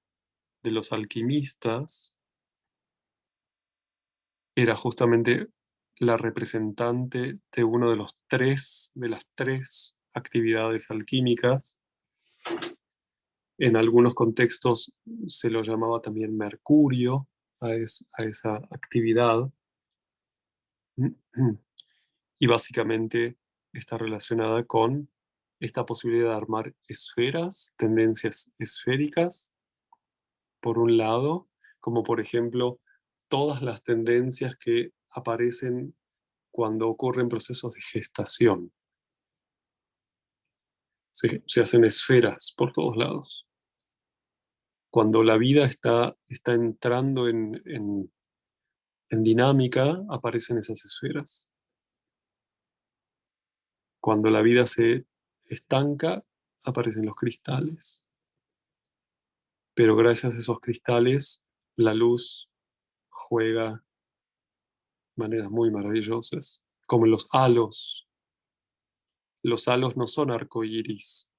de los alquimistas, era justamente la representante de uno de las tres actividades alquímicas. En algunos contextos se lo llamaba también mercurio a esa actividad. Y básicamente está relacionada con esta posibilidad de armar esferas, tendencias esféricas, por un lado, como por ejemplo todas las tendencias que aparecen cuando ocurren procesos de gestación. Se hacen esferas por todos lados. Cuando la vida está entrando en dinámica, aparecen esas esferas. Cuando la vida se estanca, aparecen los cristales. Pero gracias a esos cristales, la luz juega de maneras muy maravillosas, como los halos. Los halos no son arcoíris.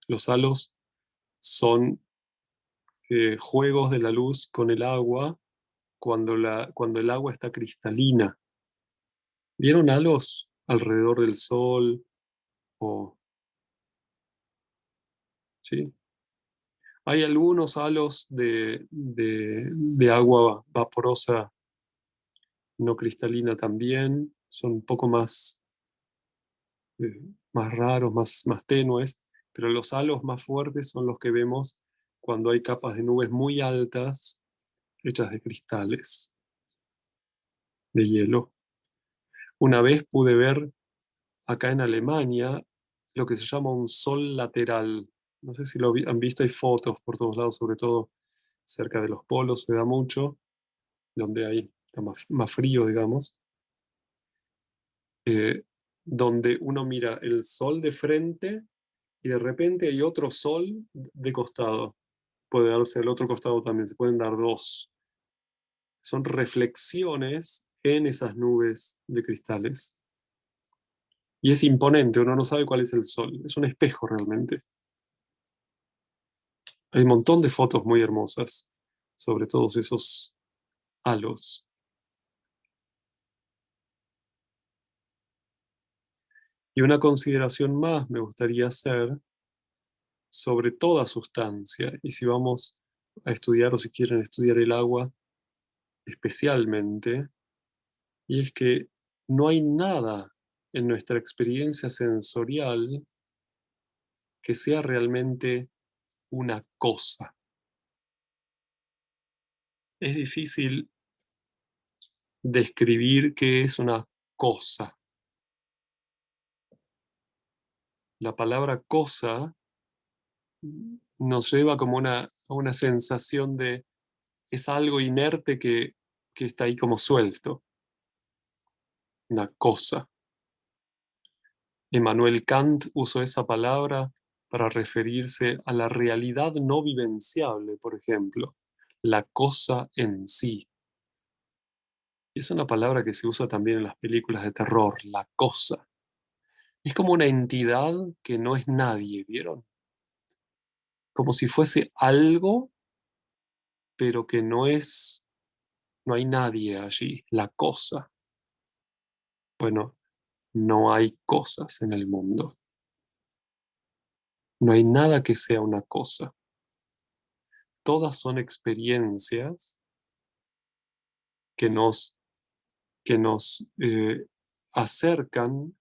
Los halos son juegos de la luz con el agua cuando el agua está cristalina. ¿Vieron halos alrededor del sol? O, ¿sí? Hay algunos halos de agua vaporosa no cristalina también, son un poco más raros, más tenues, pero los halos más fuertes son los que vemos cuando hay capas de nubes muy altas hechas de cristales, de hielo. Una vez pude ver acá en Alemania lo que se llama un sol lateral. No sé si han visto, hay fotos por todos lados, sobre todo cerca de los polos se da mucho, donde está más frío, digamos, eh, donde uno mira el sol de frente y de repente hay otro sol de costado. Puede darse el otro costado también, se pueden dar dos. Son reflexiones en esas nubes de cristales. Y es imponente, uno no sabe cuál es el sol. Es un espejo realmente. Hay un montón de fotos muy hermosas sobre todos esos halos. Y una consideración más me gustaría hacer sobre toda sustancia. Y si vamos a estudiar o si quieren estudiar el agua especialmente, y es que no hay nada en nuestra experiencia sensorial que sea realmente una cosa. Es difícil describir qué es una cosa. La palabra cosa nos lleva como a una sensación de es algo inerte que está ahí como suelto, una cosa. Immanuel Kant usó esa palabra para referirse a la realidad no vivenciable, por ejemplo, la cosa en sí. Es una palabra que se usa también en las películas de terror, la cosa. Es como una entidad que no es nadie, ¿vieron? Como si fuese algo, pero que no es No hay nadie allí, la cosa. Bueno, no hay cosas en el mundo. No hay nada que sea una cosa. Todas son experiencias que nos acercan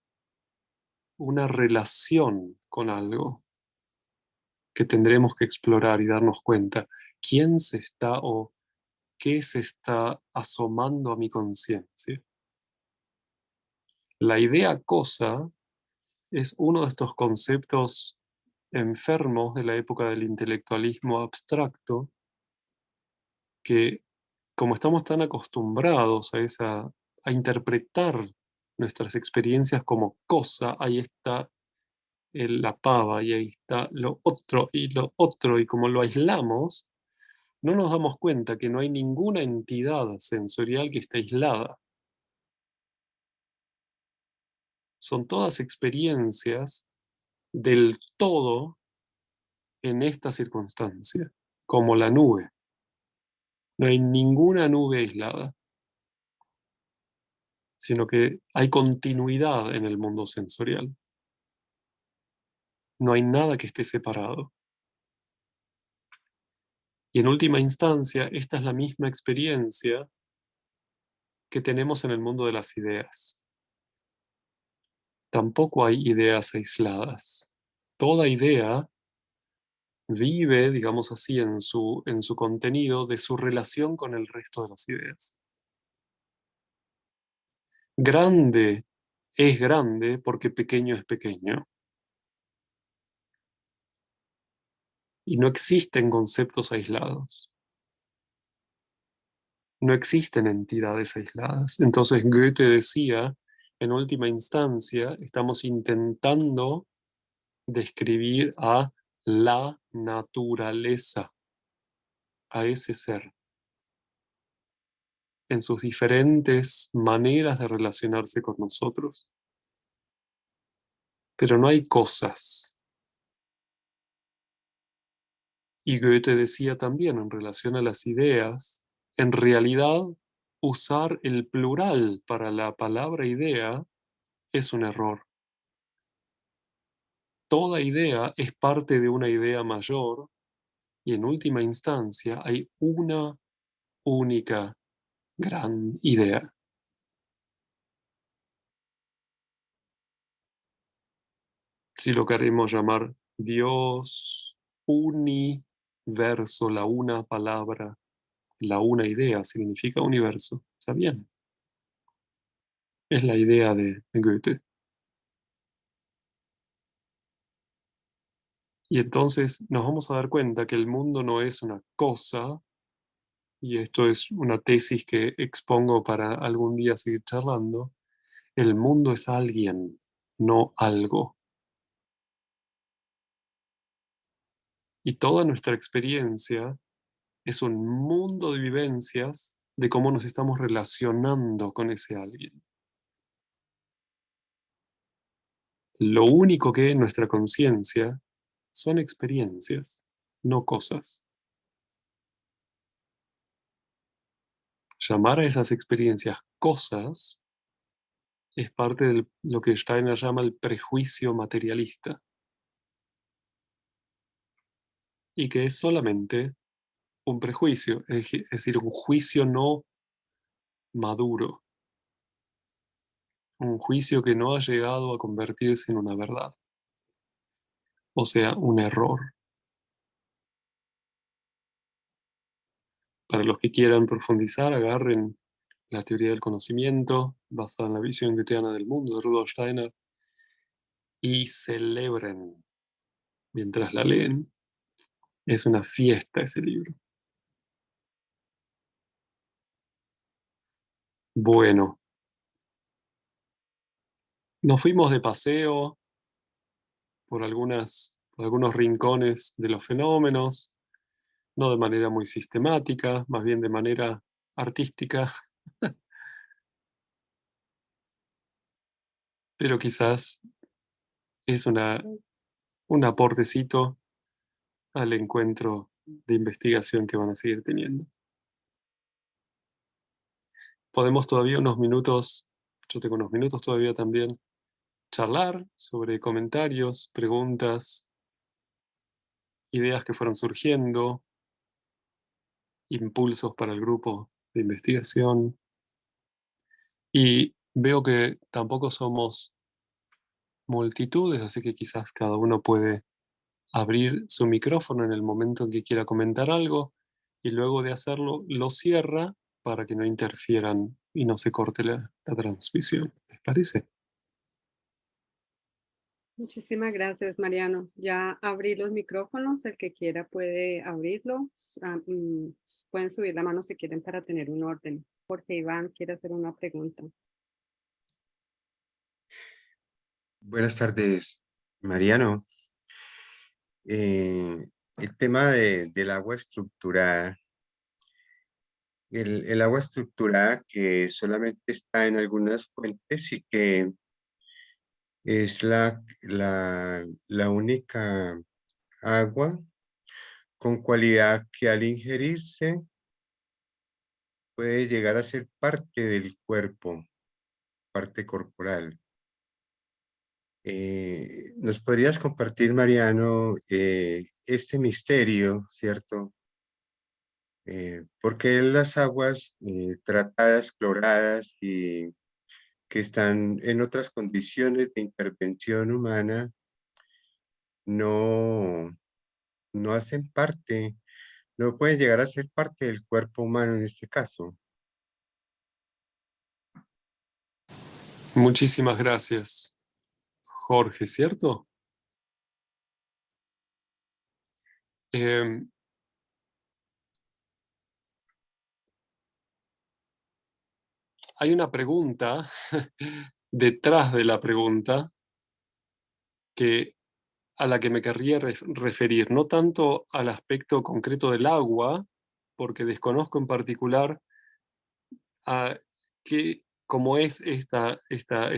una relación con algo que tendremos que explorar y darnos cuenta quién se está o qué se está asomando a mi conciencia. La idea cosa es uno de estos conceptos enfermos de la época del intelectualismo abstracto que, como estamos tan acostumbrados a interpretar nuestras experiencias como cosa, ahí está la pava y ahí está lo otro, y como lo aislamos, no nos damos cuenta que no hay ninguna entidad sensorial que esté aislada. Son todas experiencias del todo en esta circunstancia, como la nube. No hay ninguna nube aislada, sino que hay continuidad en el mundo sensorial. No hay nada que esté separado. Y en última instancia, esta es la misma experiencia que tenemos en el mundo de las ideas. Tampoco hay ideas aisladas. Toda idea vive, digamos así, en su contenido de su relación con el resto de las ideas. Grande es grande porque pequeño es pequeño. Y no existen conceptos aislados. No existen entidades aisladas. Entonces Goethe decía, en última instancia, estamos intentando describir a la naturaleza, a ese ser, en sus diferentes maneras de relacionarse con nosotros. Pero no hay cosas. Y Goethe decía también en relación a las ideas, en realidad usar el plural para la palabra idea es un error. Toda idea es parte de una idea mayor y en última instancia hay una única gran idea. Si lo queremos llamar Dios, universo, la una palabra, la una idea significa universo. ¿Está bien? Es la idea de Goethe. Y entonces nos vamos a dar cuenta que el mundo no es una cosa, y esto es una tesis que expongo para algún día seguir charlando. El mundo es alguien, no algo. Y toda nuestra experiencia es un mundo de vivencias de cómo nos estamos relacionando con ese alguien. Lo único que en nuestra conciencia son experiencias, no cosas. Llamar a esas experiencias cosas es parte de lo que Steiner llama el prejuicio materialista, y que es solamente un prejuicio, es decir, un juicio no maduro, un juicio que no ha llegado a convertirse en una verdad, o sea, un error. Para los que quieran profundizar, agarren la teoría del conocimiento basada en la visión goetheana del mundo de Rudolf Steiner y celebren mientras la leen. Es una fiesta ese libro. Bueno, nos fuimos de paseo por algunos rincones de los fenómenos, no de manera muy sistemática, más bien de manera artística, pero quizás es un aportecito al encuentro de investigación que van a seguir teniendo. Podemos todavía unos minutos, yo tengo unos minutos todavía también, charlar sobre comentarios, preguntas, ideas que fueron surgiendo, impulsos para el grupo de investigación. Y veo que tampoco somos multitudes, así que quizás cada uno puede abrir su micrófono en el momento en que quiera comentar algo y luego de hacerlo lo cierra para que no interfieran y no se corte la transmisión. ¿Les parece? Muchísimas gracias, Mariano. Ya abrí los micrófonos, el que quiera puede abrirlos. Pueden subir la mano si quieren para tener un orden. Porque Iván quiere hacer una pregunta. Buenas tardes, Mariano. El tema del agua estructurada, el agua estructurada que solamente está en algunas fuentes y que es la única agua con cualidad que al ingerirse puede llegar a ser parte del cuerpo, parte corporal. ¿Nos podrías compartir, Mariano, este misterio, cierto? Porque las aguas tratadas, cloradas y que están en otras condiciones de intervención humana no, no hacen parte, no pueden llegar a ser parte del cuerpo humano en este caso? Muchísimas gracias, Jorge, ¿cierto? Em, Hay una pregunta detrás de la pregunta que, a la que me querría referir, no tanto al aspecto concreto del agua, porque desconozco en particular a cómo es esta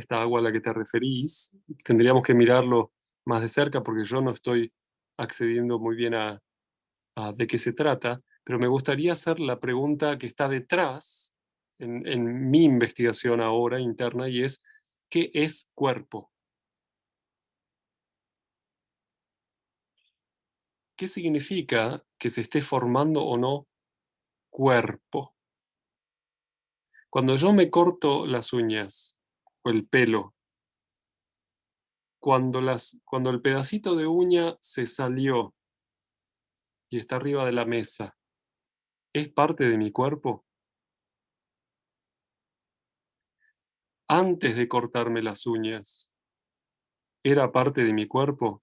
agua a la que te referís. Tendríamos que mirarlo más de cerca porque yo no estoy accediendo muy bien a de qué se trata, pero me gustaría hacer la pregunta que está detrás en mi investigación ahora interna y es, ¿qué es cuerpo? ¿Qué significa que se esté formando o no cuerpo? Cuando yo me corto las uñas o el pelo, cuando el pedacito de uña se salió y está arriba de la mesa, ¿es parte de mi cuerpo? Antes de cortarme las uñas, ¿era parte de mi cuerpo?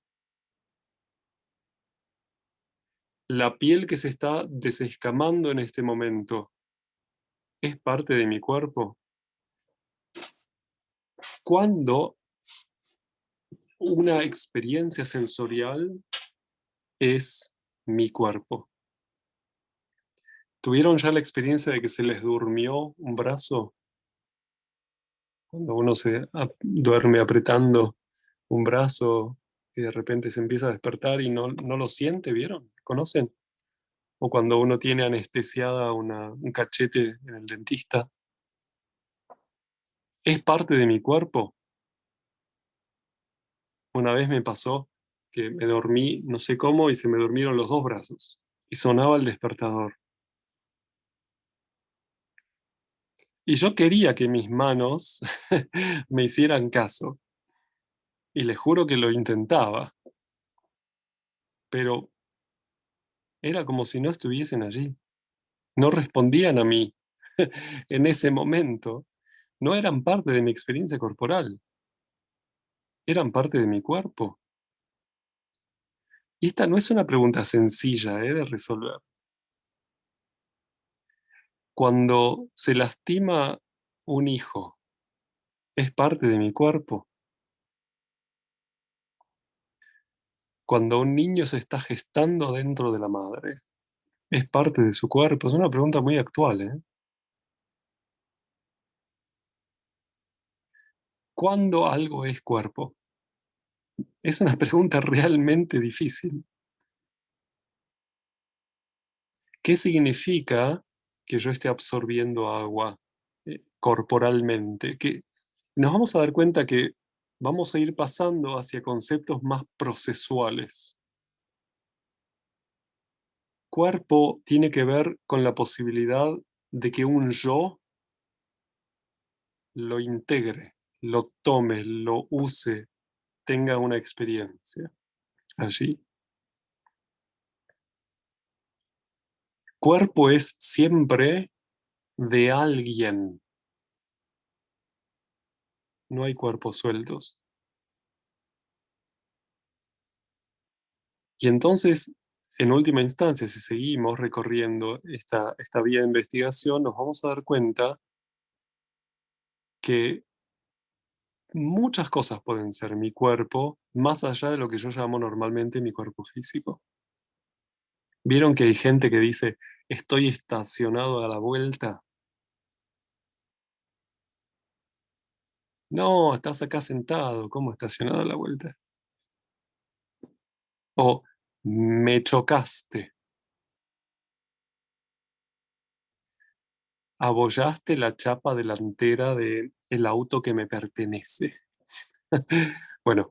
La piel que se está desescamando en este momento, ¿es parte de mi cuerpo? ¿Cuándo una experiencia sensorial es mi cuerpo? ¿Tuvieron ya la experiencia de que se les durmió un brazo? Cuando uno duerme apretando un brazo y de repente se empieza a despertar y no lo siente, ¿vieron? ¿Conocen? O cuando uno tiene anestesiada un cachete en el dentista. ¿Es parte de mi cuerpo? Una vez me pasó que me dormí, no sé cómo, y se me durmieron los dos brazos. Y sonaba el despertador. Y yo quería que mis manos me hicieran caso. Y les juro que lo intentaba. Pero era como si no estuviesen allí. No respondían a mí en ese momento. No eran parte de mi experiencia corporal. Eran parte de mi cuerpo. Y esta no es una pregunta sencilla, de resolver. Cuando se lastima un hijo, ¿es parte de mi cuerpo? Cuando un niño se está gestando dentro de la madre, ¿es parte de su cuerpo? Es una pregunta muy actual, ¿eh? ¿Cuándo algo es cuerpo? Es una pregunta realmente difícil. ¿Qué significa que yo esté absorbiendo agua corporalmente, que nos vamos a dar cuenta que vamos a ir pasando hacia conceptos más procesuales. Cuerpo tiene que ver con la posibilidad de que un yo lo integre, lo tome, lo use, tenga una experiencia allí. Cuerpo es siempre de alguien. No hay cuerpos sueltos. Y entonces, en última instancia, si seguimos recorriendo esta vía de investigación, nos vamos a dar cuenta que muchas cosas pueden ser mi cuerpo, más allá de lo que yo llamo normalmente mi cuerpo físico. ¿Vieron que hay gente que dice, estoy estacionado a la vuelta? No, estás acá sentado, ¿cómo estacionado a la vuelta? O me chocaste, abollaste la chapa delantera del auto que me pertenece. Bueno,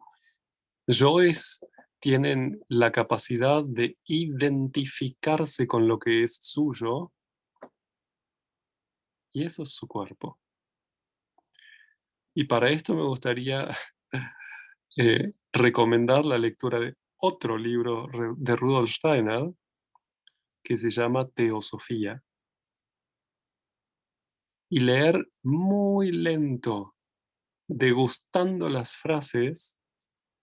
yoes tienen la capacidad de identificarse con lo que es suyo y eso es su cuerpo. Y para esto me gustaría recomendar la lectura de otro libro de Rudolf Steiner que se llama Teosofía y leer muy lento, degustando las frases,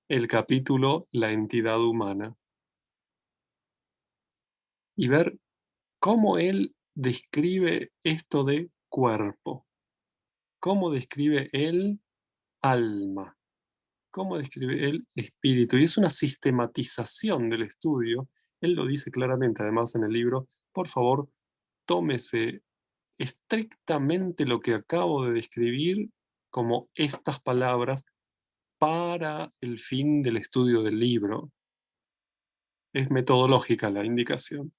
el capítulo La entidad humana y ver cómo él describe esto de cuerpo, cómo describe el alma, cómo describe el espíritu. Y es una sistematización del estudio. Él lo dice claramente, además, en el libro. Por favor, tómese estrictamente lo que acabo de describir como estas palabras para el fin del estudio del libro. Es metodológica la indicación.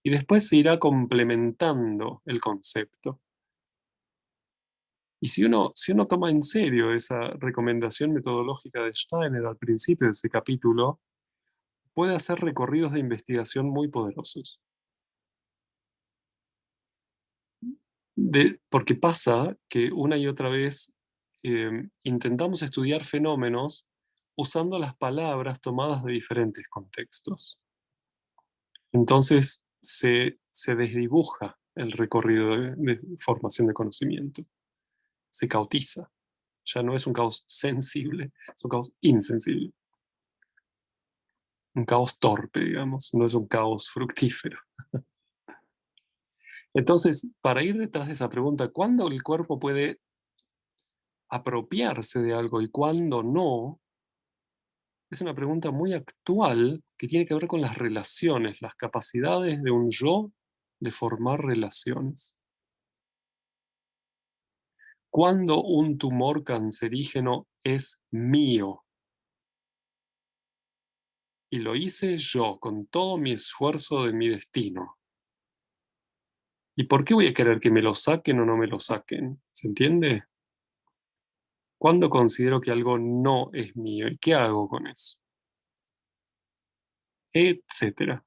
Y después se irá complementando el concepto. Y si uno toma en serio esa recomendación metodológica de Steiner al principio de ese capítulo, puede hacer recorridos de investigación muy poderosos. Porque pasa que una y otra vez intentamos estudiar fenómenos usando las palabras tomadas de diferentes contextos. Entonces se desdibuja el recorrido de formación de conocimiento, se caotiza. Ya no es un caos sensible, es un caos insensible. Un caos torpe, digamos, no es un caos fructífero. Entonces, para ir detrás de esa pregunta, ¿cuándo el cuerpo puede apropiarse de algo y cuándo no? Es una pregunta muy actual que tiene que ver con las relaciones, las capacidades de un yo de formar relaciones. ¿Cuándo un tumor cancerígeno es mío? Y lo hice yo con todo mi esfuerzo de mi destino. ¿Y por qué voy a querer que me lo saquen o no me lo saquen? ¿Se entiende? ¿Cuándo considero que algo no es mío? ¿Y qué hago con eso? Etcétera.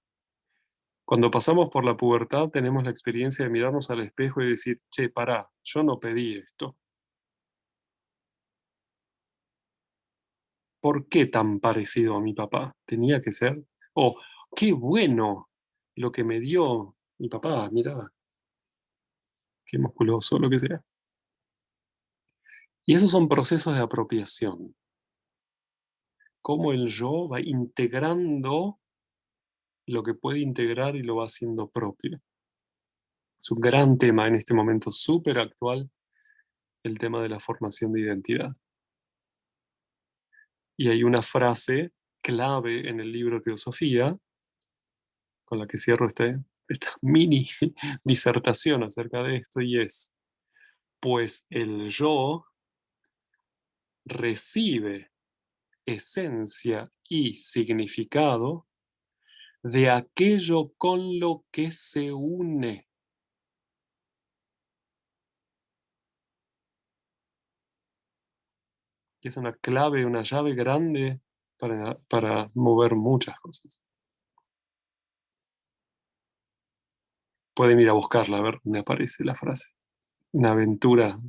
Cuando pasamos por la pubertad tenemos la experiencia de mirarnos al espejo y decir, che, pará, yo no pedí esto. ¿Por qué tan parecido a mi papá? Tenía que ser. O, qué bueno lo que me dio mi papá, mirá, qué musculoso, lo que sea. Y esos son procesos de apropiación. Cómo el yo va integrando lo que puede integrar y lo va haciendo propio. Es un gran tema en este momento súper actual, el tema de la formación de identidad. Y hay una frase clave en el libro Teosofía, con la que cierro esta mini disertación acerca de esto, y es, pues el yo recibe esencia y significado de aquello con lo que se une. Y es una clave, una llave grande para mover muchas cosas. Pueden ir a buscarla, a ver dónde aparece la frase. Una aventura,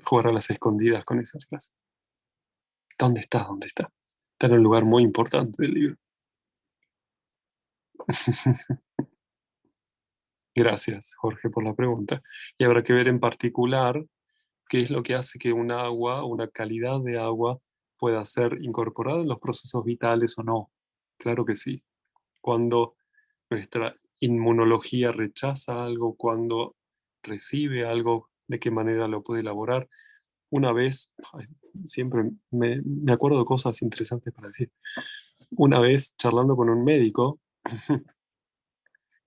jugar a las escondidas con esa frase. ¿Dónde está? ¿Dónde está? Está en un lugar muy importante del libro. Gracias, Jorge, por la pregunta. Y habrá que ver en particular qué es lo que hace que un agua, una calidad de agua, pueda ser incorporada en los procesos vitales o no. Claro que sí. Cuando nuestra inmunología rechaza algo, cuando recibe algo, de qué manera lo puede elaborar. Una vez, siempre me acuerdo de cosas interesantes para decir. Una vez, charlando con un médico,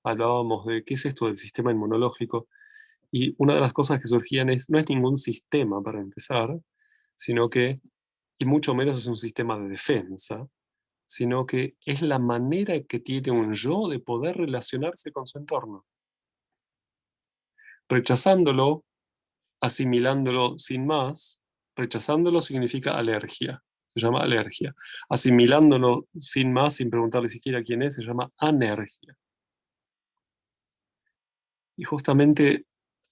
hablábamos de qué es esto del sistema inmunológico, y una de las cosas que surgían no es ningún sistema para empezar, sino que, y mucho menos es un sistema de defensa, sino que es la manera que tiene un yo de poder relacionarse con su entorno. Rechazándolo, asimilándolo sin más, rechazándolo significa alergia, se llama alergia. Asimilándolo sin más, sin preguntarle siquiera quién es, se llama anergia. Y justamente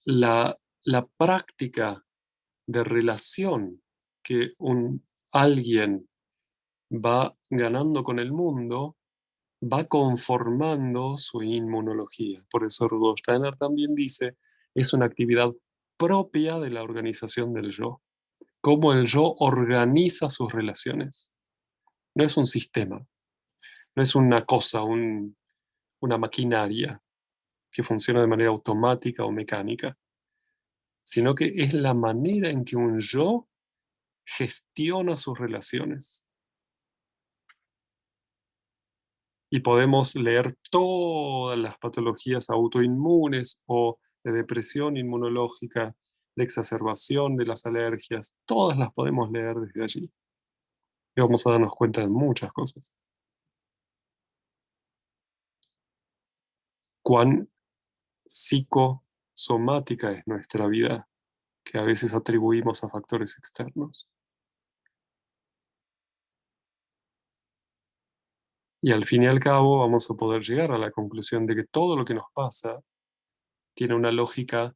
la práctica de relación que alguien va ganando con el mundo va conformando su inmunología. Por eso Rudolf Steiner también dice, es una actividad propia de la organización del yo. Cómo el yo organiza sus relaciones. No es un sistema, no es una cosa, una maquinaria que funciona de manera automática o mecánica, sino que es la manera en que un yo gestiona sus relaciones. Y podemos leer todas las patologías autoinmunes o de depresión inmunológica, de exacerbación de las alergias, todas las podemos leer desde allí. Y vamos a darnos cuenta de muchas cosas. Cuán psicosomática es nuestra vida, que a veces atribuimos a factores externos. Y al fin y al cabo vamos a poder llegar a la conclusión de que todo lo que nos pasa tiene una lógica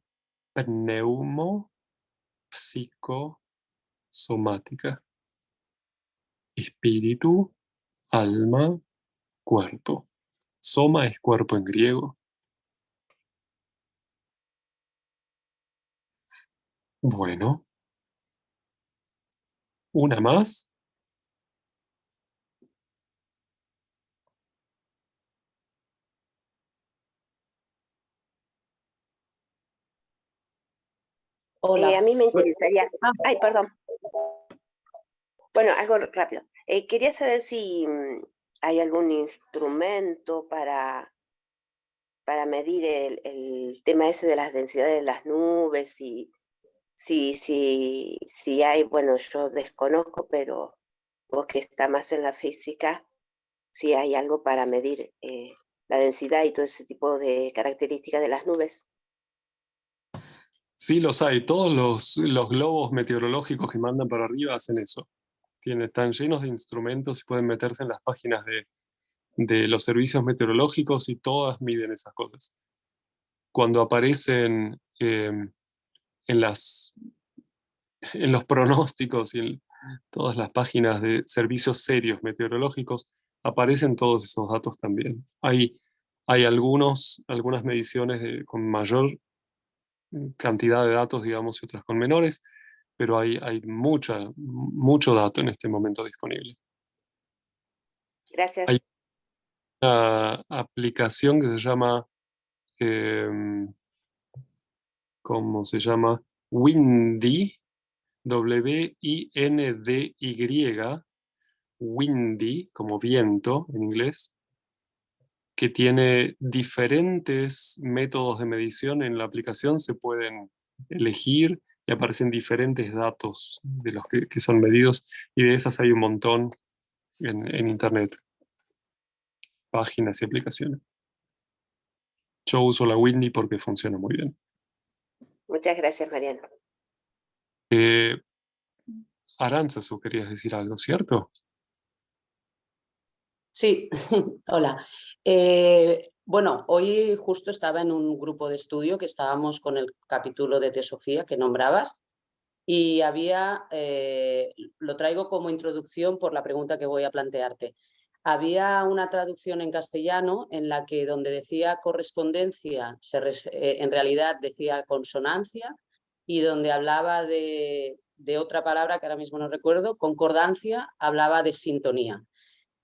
psicosomática. Espíritu, alma, cuerpo. Soma es cuerpo en griego. Bueno, una más. Hola. A mí me interesaría, Ah, ay, perdón, bueno, algo rápido. Quería saber si hay algún instrumento para medir el tema ese de las densidades de las nubes y si hay, bueno, yo desconozco, pero vos que está más en la física, si hay algo para medir la densidad y todo ese tipo de características de las nubes. Sí, los hay. Todos los globos meteorológicos que mandan para arriba hacen eso. Están llenos de instrumentos y pueden meterse en las páginas de los servicios meteorológicos y todas miden esas cosas. Cuando aparecen en los pronósticos y en todas las páginas de servicios serios meteorológicos, aparecen todos esos datos también. Hay algunas mediciones con mayor cantidad de datos, digamos, y otras con menores, pero hay mucho dato en este momento disponible. Hay Gracias. una aplicación que se llama, ¿cómo se llama? Windy, W-I-N-D-Y, Windy, como viento en inglés, que tiene diferentes métodos de medición en la aplicación, se pueden elegir y aparecen diferentes datos de los que son medidos, y de esas hay un montón en Internet, páginas y aplicaciones. Yo uso la Windy porque funciona muy bien. Muchas gracias, Mariano. Arantzazu, querías decir algo, ¿cierto? Sí, hola. Bueno, hoy justo estaba en un grupo de estudio que estábamos con el capítulo de Teosofía que nombrabas y lo traigo como introducción por la pregunta que voy a plantearte. Había una traducción en castellano en la que donde decía correspondencia, en realidad decía consonancia, y donde hablaba de otra palabra que ahora mismo no recuerdo, concordancia, hablaba de sintonía.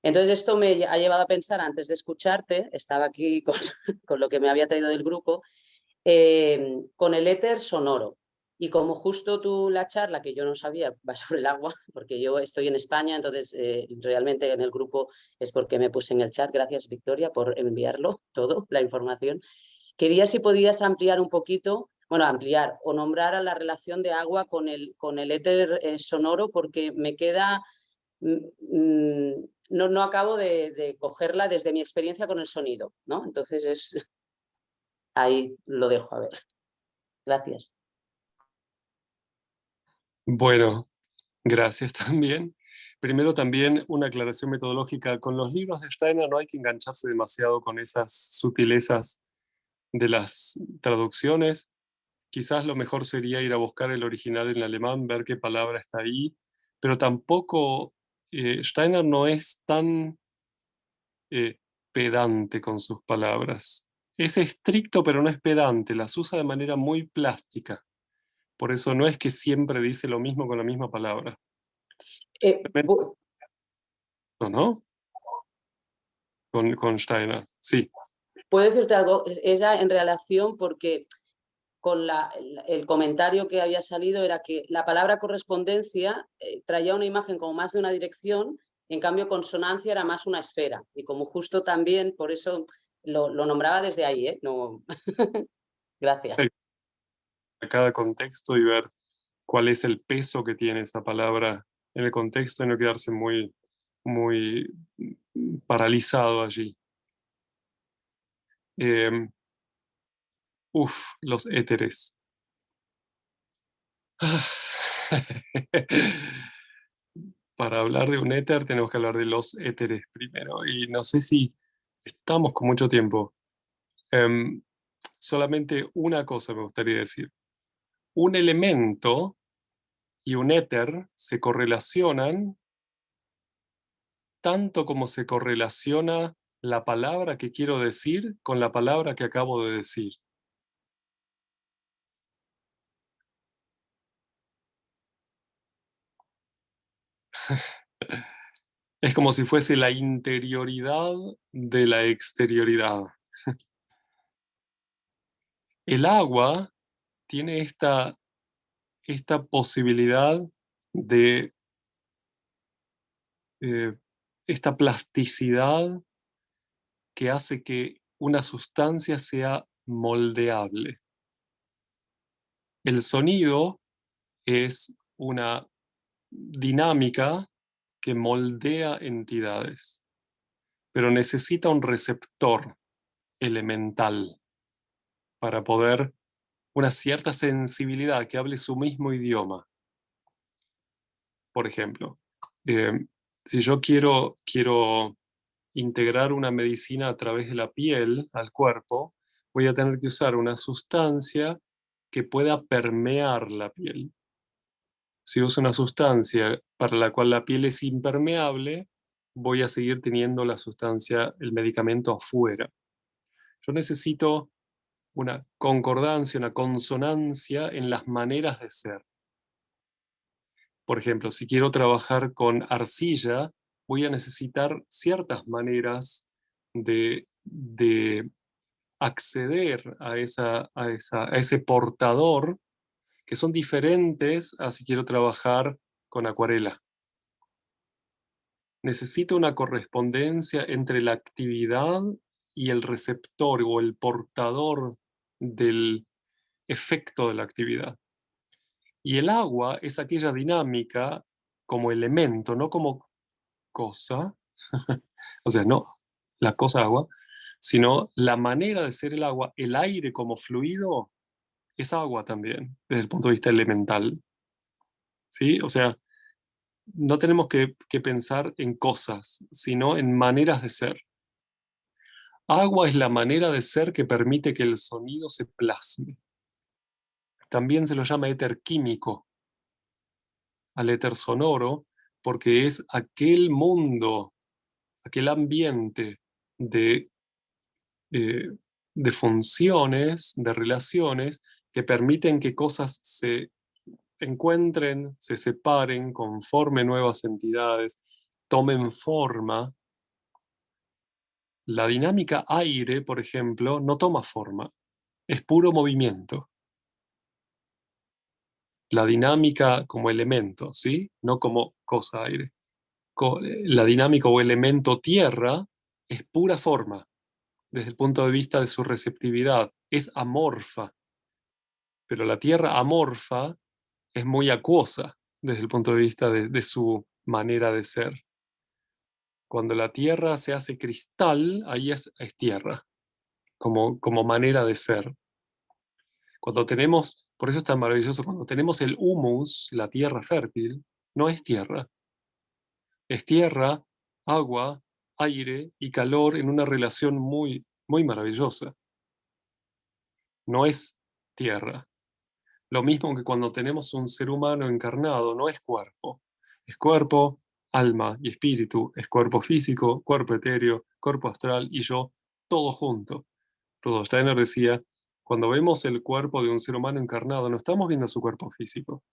Entonces esto me ha llevado a pensar, antes de escucharte, estaba aquí con lo que me había traído del grupo, con el éter sonoro. Y como justo tú la charla, que yo no sabía, va sobre el agua, porque yo estoy en España, entonces realmente en el grupo es porque me puse en el chat. Gracias, Victoria, por enviarlo todo, la información. Quería si podías ampliar un poquito, bueno, ampliar o nombrar a la relación de agua con el éter sonoro, porque me queda... no acabo de cogerla desde mi experiencia con el sonido, ¿no? Entonces ahí lo dejo, a ver. Gracias. Bueno, gracias también. Primero también una aclaración metodológica. Con los libros de Steiner no hay que engancharse demasiado con esas sutilezas de las traducciones. Quizás lo mejor sería ir a buscar el original en alemán, ver qué palabra está ahí, pero tampoco Steiner no es tan pedante con sus palabras. Es estricto, pero no es pedante, las usa de manera muy plástica. Por eso no es que siempre dice lo mismo con la misma palabra. ¿No? Con Steiner, sí. ¿Puedo decirte algo? Era en relación porque con el comentario que había salido era que la palabra correspondencia traía una imagen como más de una dirección, en cambio consonancia era más una esfera. Y como justo también, por eso lo nombraba desde ahí, ¿eh? No... Gracias. A cada contexto y ver cuál es el peso que tiene esa palabra en el contexto y no quedarse muy, muy paralizado allí. Los éteres. Para hablar de un éter tenemos que hablar de los éteres primero. Y no sé si estamos con mucho tiempo. Solamente una cosa me gustaría decir. Un elemento y un éter se correlacionan tanto como se correlaciona la palabra que quiero decir con la palabra que acabo de decir. Es como si fuese la interioridad de la exterioridad. El agua tiene esta posibilidad de esta plasticidad que hace que una sustancia sea moldeable. El sonido es una dinámica que moldea entidades, pero necesita un receptor elemental para poder una cierta sensibilidad que hable su mismo idioma. Por ejemplo, si yo quiero integrar una medicina a través de la piel al cuerpo, voy a tener que usar una sustancia que pueda permear la piel. Si uso una sustancia para la cual la piel es impermeable, voy a seguir teniendo la sustancia, el medicamento afuera. Yo necesito una concordancia, una consonancia en las maneras de ser. Por ejemplo, si quiero trabajar con arcilla, voy a necesitar ciertas maneras de acceder a ese portador que son diferentes a si quiero trabajar con acuarela. Necesito una correspondencia entre la actividad y el receptor o el portador del efecto de la actividad. Y el agua es aquella dinámica como elemento, no como cosa, o sea, no la cosa agua, sino la manera de ser el agua, el aire como fluido, es agua también, desde el punto de vista elemental. ¿sí? O sea, no tenemos que pensar en cosas, sino en maneras de ser. Agua es la manera de ser que permite que el sonido se plasme. También se lo llama éter químico al éter sonoro, porque es aquel mundo, aquel ambiente de, eh, de funciones, de relaciones, que permiten que cosas se encuentren, se separen, conformen nuevas entidades, tomen forma. La dinámica aire, por ejemplo, no toma forma, es puro movimiento. La dinámica como elemento, ¿sí? No como cosa aire. La dinámica o elemento tierra es pura forma, desde el punto de vista de su receptividad. Es amorfa, pero la tierra amorfa es muy acuosa desde el punto de vista de su manera de ser. Cuando la tierra se hace cristal, ahí es tierra, como manera de ser. Cuando tenemos, por eso es tan maravilloso, cuando tenemos el humus, la tierra fértil, no es tierra. Es tierra, agua, aire y calor en una relación muy, muy maravillosa. No es tierra. Lo mismo que cuando tenemos un ser humano encarnado, no es cuerpo. Es cuerpo, alma y espíritu. Es cuerpo físico, cuerpo etéreo, cuerpo astral y yo, todo junto. Rudolf Steiner decía, cuando vemos el cuerpo de un ser humano encarnado, no estamos viendo su cuerpo físico.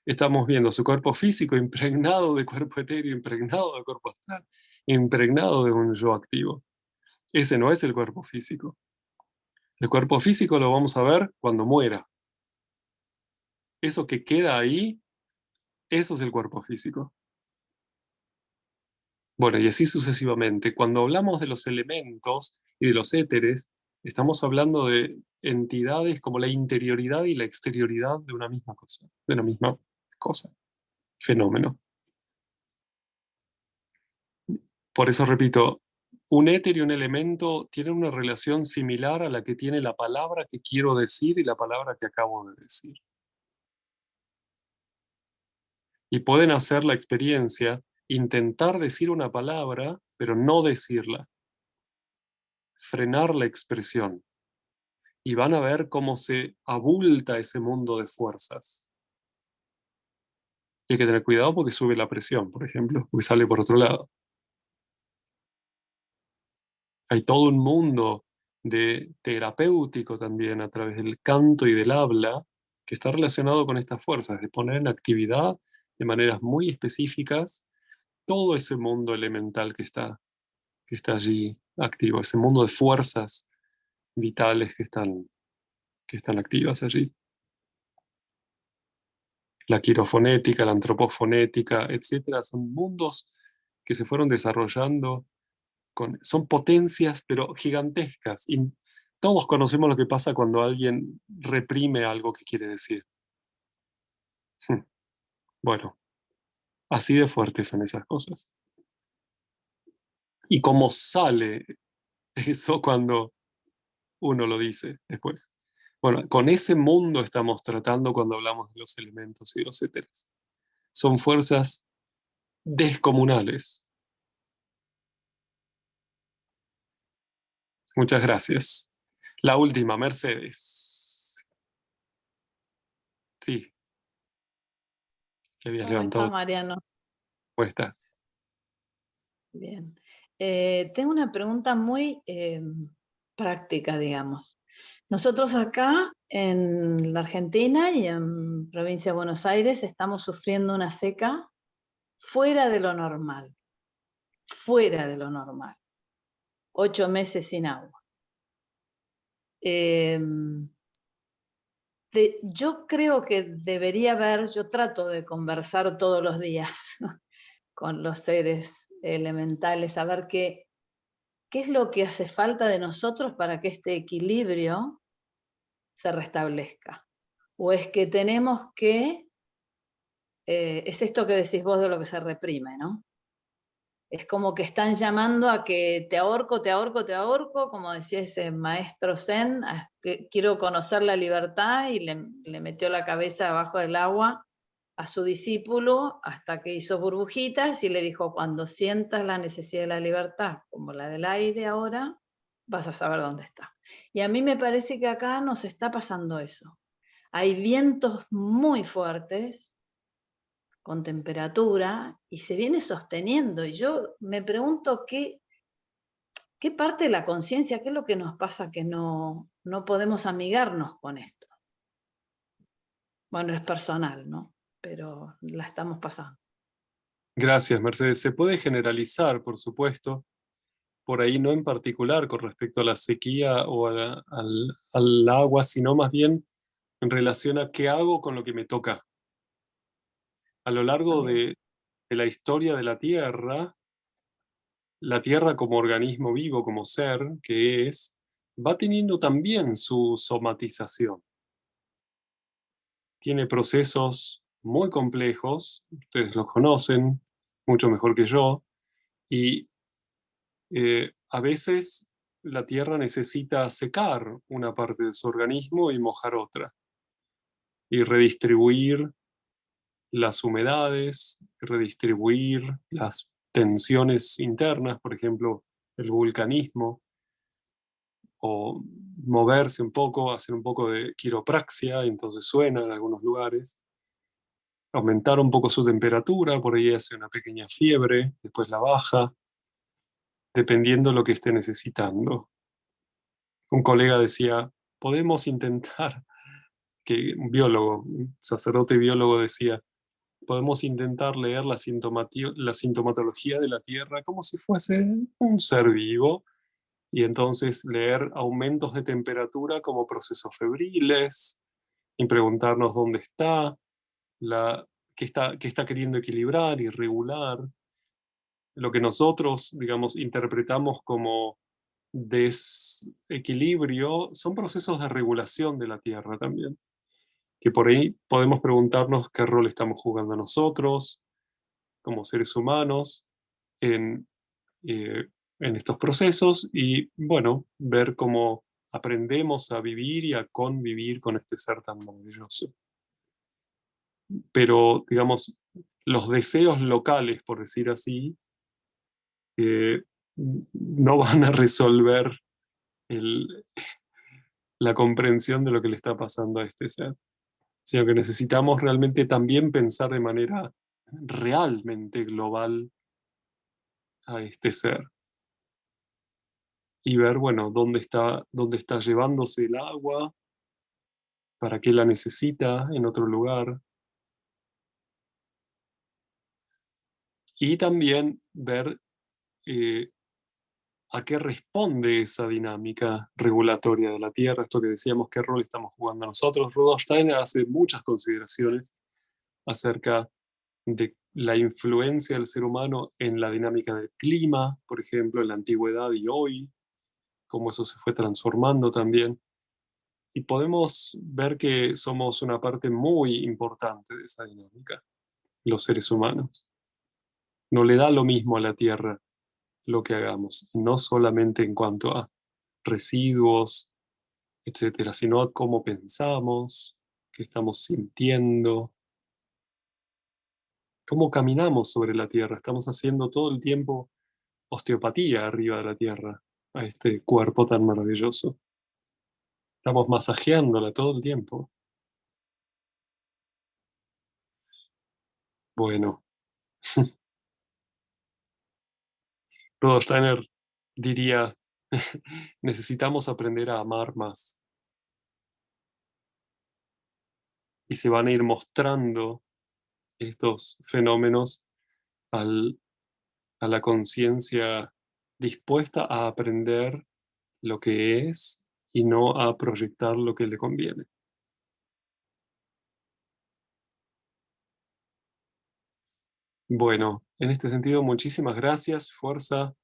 Estamos viendo su cuerpo físico impregnado de cuerpo etéreo, impregnado de cuerpo astral, impregnado de un yo activo. Ese no es el cuerpo físico. El cuerpo físico lo vamos a ver cuando muera. Eso que queda ahí, eso es el cuerpo físico. Bueno, y así sucesivamente. Cuando hablamos de los elementos y de los éteres, estamos hablando de entidades como la interioridad y la exterioridad de una misma cosa, fenómeno. Por eso repito, un éter y un elemento tienen una relación similar a la que tiene la palabra que quiero decir y la palabra que acabo de decir. Y pueden hacer la experiencia, intentar decir una palabra, pero no decirla. Frenar la expresión. Y van a ver cómo se abulta ese mundo de fuerzas. Y hay que tener cuidado porque sube la presión, por ejemplo, porque sale por otro lado. Hay todo un mundo de terapéutico también a través del canto y del habla que está relacionado con estas fuerzas, de poner en actividad de maneras muy específicas todo ese mundo elemental que está allí activo, ese mundo de fuerzas vitales que están activas allí. La quirofonética, la antropofonética, etcétera, son mundos que se fueron desarrollando, son potencias, pero gigantescas. Y todos conocemos lo que pasa cuando alguien reprime algo que quiere decir. Bueno, así de fuertes son esas cosas. Y cómo sale eso cuando uno lo dice después. Bueno, con ese mundo estamos tratando cuando hablamos de los elementos y de los éteres. Son fuerzas descomunales. Muchas gracias. La última, Mercedes. Sí, que habías ¿Cómo está, levantado. Mariano? ¿Cómo estás? Bien. Tengo una pregunta muy práctica, digamos. Nosotros acá en la Argentina y en provincia de Buenos Aires estamos sufriendo una seca fuera de lo normal. Fuera de lo normal. 8 meses sin agua. Yo creo que debería haber, yo trato de conversar todos los días con los seres elementales, a ver qué es lo que hace falta de nosotros para que este equilibrio se restablezca. O es que tenemos que, es esto que decís vos de lo que se reprime, ¿no? Es como que están llamando a que te ahorco, te ahorco, te ahorco, como decía ese maestro Zen, que quiero conocer la libertad y le metió la cabeza abajo del agua a su discípulo hasta que hizo burbujitas y le dijo, cuando sientas la necesidad de la libertad, como la del aire ahora, vas a saber dónde está. Y a mí me parece que acá nos está pasando eso. Hay vientos muy fuertes, con temperatura, y se viene sosteniendo. Y yo me pregunto qué parte de la conciencia, qué es lo que nos pasa que no podemos amigarnos con esto. Bueno, es personal, ¿no? Pero la estamos pasando. Gracias, Mercedes. Se puede generalizar, por supuesto, por ahí no en particular con respecto a la sequía o al agua, sino más bien en relación a qué hago con lo que me toca. A lo largo de la historia de la Tierra como organismo vivo, como ser que es, va teniendo también su somatización. Tiene procesos muy complejos, ustedes los conocen mucho mejor que yo, y a veces la Tierra necesita secar una parte de su organismo y mojar otra, y redistribuir las humedades, redistribuir las tensiones internas, por ejemplo, el vulcanismo, o moverse un poco, hacer un poco de quiropraxia, y entonces suena en algunos lugares, aumentar un poco su temperatura, por ahí hace una pequeña fiebre, después la baja, dependiendo lo que esté necesitando. Un colega decía, podemos intentar, que un biólogo, un sacerdote biólogo decía, podemos intentar leer la sintomatología de la Tierra como si fuese un ser vivo, y entonces leer aumentos de temperatura como procesos febriles, y preguntarnos dónde está, qué está queriendo equilibrar y regular. Lo que nosotros, digamos, interpretamos como desequilibrio son procesos de regulación de la Tierra también, que por ahí podemos preguntarnos qué rol estamos jugando nosotros como seres humanos en, eh, en estos procesos, y bueno, ver cómo aprendemos a vivir y a convivir con este ser tan maravilloso. Pero, digamos, los deseos locales, por decir así, no van a resolver la comprensión de lo que le está pasando a este ser, sino que necesitamos realmente también pensar de manera realmente global a este ser y ver, bueno, dónde está llevándose el agua, para qué la necesita en otro lugar, y también ver a qué responde esa dinámica regulatoria de la Tierra, esto que decíamos, qué rol estamos jugando nosotros. Rudolf Steiner hace muchas consideraciones acerca de la influencia del ser humano en la dinámica del clima, por ejemplo, en la antigüedad y hoy, cómo eso se fue transformando también. Y podemos ver que somos una parte muy importante de esa dinámica, los seres humanos. No le da lo mismo a la Tierra lo que hagamos, no solamente en cuanto a residuos, etcétera, sino a cómo pensamos, qué estamos sintiendo, cómo caminamos sobre la Tierra. Estamos haciendo todo el tiempo osteopatía arriba de la Tierra, a este cuerpo tan maravilloso. Estamos masajeándola todo el tiempo. Bueno, Rudolf Steiner diría, necesitamos aprender a amar más. Y se van a ir mostrando estos fenómenos a la conciencia dispuesta a aprender lo que es y no a proyectar lo que le conviene. Bueno, en este sentido, muchísimas gracias, fuerza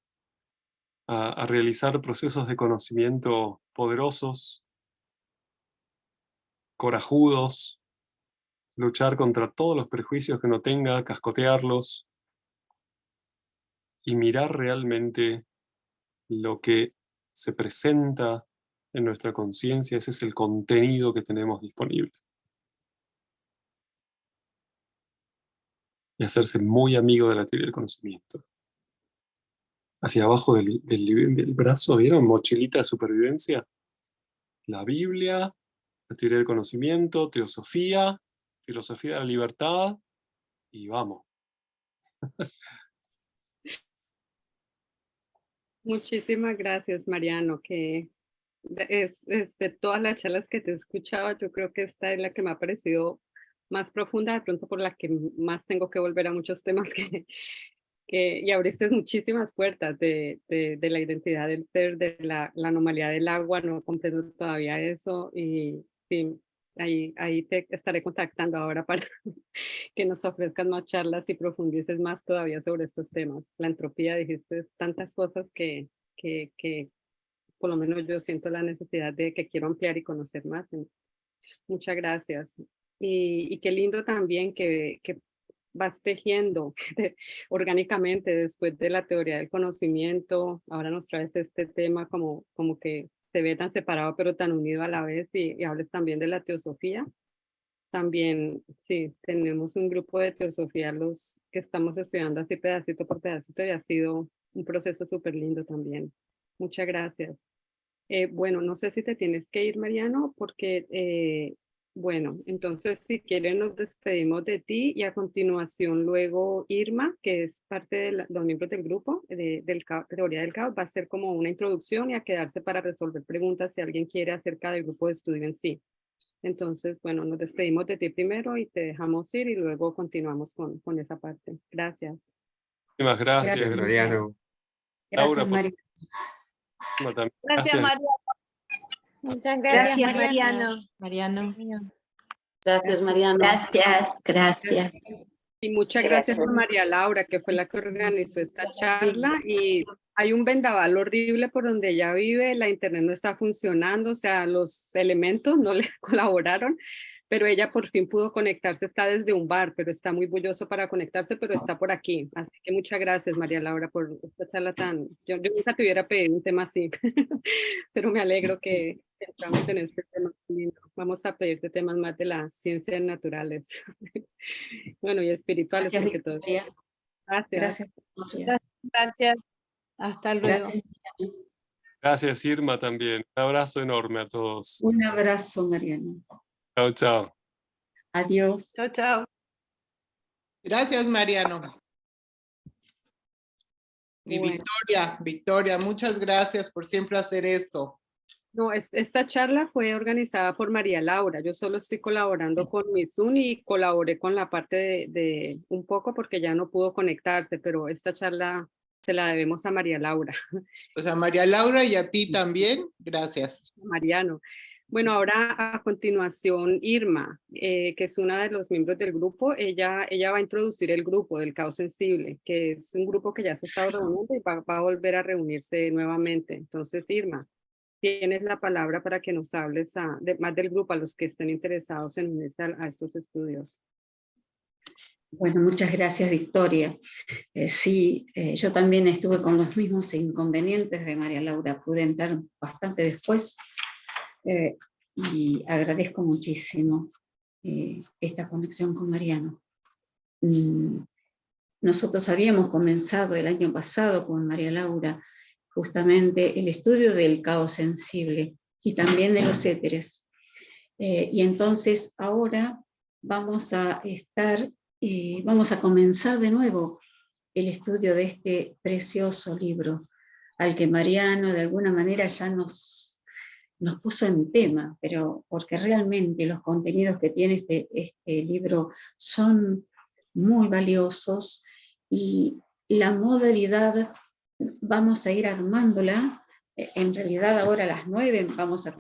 a realizar procesos de conocimiento poderosos, corajudos, luchar contra todos los prejuicios que no tenga, cascotearlos y mirar realmente lo que se presenta en nuestra conciencia. Ese es el contenido que tenemos disponible. y hacerse muy amigo de la teoría del conocimiento. Hacia abajo del brazo, ¿vieron? Mochilita de supervivencia. La Biblia, la teoría del conocimiento, teosofía, filosofía de la libertad, y vamos. Muchísimas gracias, Mariano, que es de todas las charlas que te escuchaba, yo creo que esta es la que me ha parecido más profunda, de pronto por la que más tengo que volver a muchos temas y abriste muchísimas puertas de la identidad del ser, de la anomalía del agua, no comprendo todavía eso, y sí, ahí te estaré contactando ahora para que nos ofrezcan más charlas y profundices más todavía sobre estos temas. La entropía, dijiste tantas cosas que por lo menos yo siento la necesidad de que quiero ampliar y conocer más. Muchas gracias. Y qué lindo también que vas tejiendo orgánicamente después de la teoría del conocimiento. Ahora nos traes este tema como que se ve tan separado pero tan unido a la vez, y hables también de la teosofía. También, sí, tenemos un grupo de teosofía los que estamos estudiando así pedacito por pedacito, y ha sido un proceso súper lindo también. Muchas gracias. Bueno, no sé si te tienes que ir, Mariano, porque, bueno, entonces si quieren nos despedimos de ti, y a continuación luego Irma, que es parte de los miembros del grupo Teoría del Caos, va a ser como una introducción y a quedarse para resolver preguntas si alguien quiere acerca del grupo de estudio en sí. Entonces, bueno, nos despedimos de ti primero y te dejamos ir, y luego continuamos con esa parte. Gracias. Muchísimas gracias. Gracias, Mariano. Laura, Gracias, Mariano. también. Gracias, María. Muchas gracias, Mariano. Mariano. Gracias, Mariano. Gracias. Y muchas gracias Gracias. a María Laura, que fue la que organizó esta charla, y hay un vendaval horrible por donde ella vive, la internet no está funcionando, o sea, los elementos no le colaboraron, pero ella por fin pudo conectarse, está desde un bar, pero está muy bulloso para conectarse, pero está por aquí. Así que muchas gracias, María Laura, por esta charla tan... Yo nunca te hubiera pedido un tema así, pero me alegro que entramos en este tema. Vamos a pedirte temas más de las ciencias naturales. Bueno, y espirituales, Gracias, porque todo. Victoria. Gracias. Gracias, Victoria. Gracias. Hasta luego. Gracias, Mariano. Gracias, Irma, también. Un abrazo enorme a todos. Un abrazo, Mariano. Chao, chao. Adiós. Chao, chao. Gracias, Mariano. Y Bueno. Victoria, muchas gracias por siempre hacer esto. No, esta charla fue organizada por María Laura. Yo solo estoy colaborando con mi Zoom, y colaboré con la parte de un poco porque ya no pudo conectarse, pero esta charla se la debemos a María Laura. O sea, María Laura, y a ti también, gracias. Mariano. Bueno, ahora a continuación Irma, que es una de los miembros del grupo. Ella va a introducir el grupo del Caos Sensible, que es un grupo que ya se está reuniendo y va a volver a reunirse nuevamente. Entonces, Irma, tienes la palabra para que nos hables más del grupo, a los que estén interesados en unirse a estos estudios. Bueno, muchas gracias, Victoria. Sí, yo también estuve con los mismos inconvenientes de María Laura, pude entrar bastante después, y agradezco muchísimo esta conexión con Mariano. Nosotros habíamos comenzado el año pasado con María Laura justamente el estudio del caos sensible y también de los éteres. Y entonces ahora vamos a comenzar de nuevo el estudio de este precioso libro, al que Mariano de alguna manera ya nos puso en tema, pero porque realmente los contenidos que tiene este libro son muy valiosos, y la modalidad vamos a ir armándola. En realidad ahora a las 9 vamos a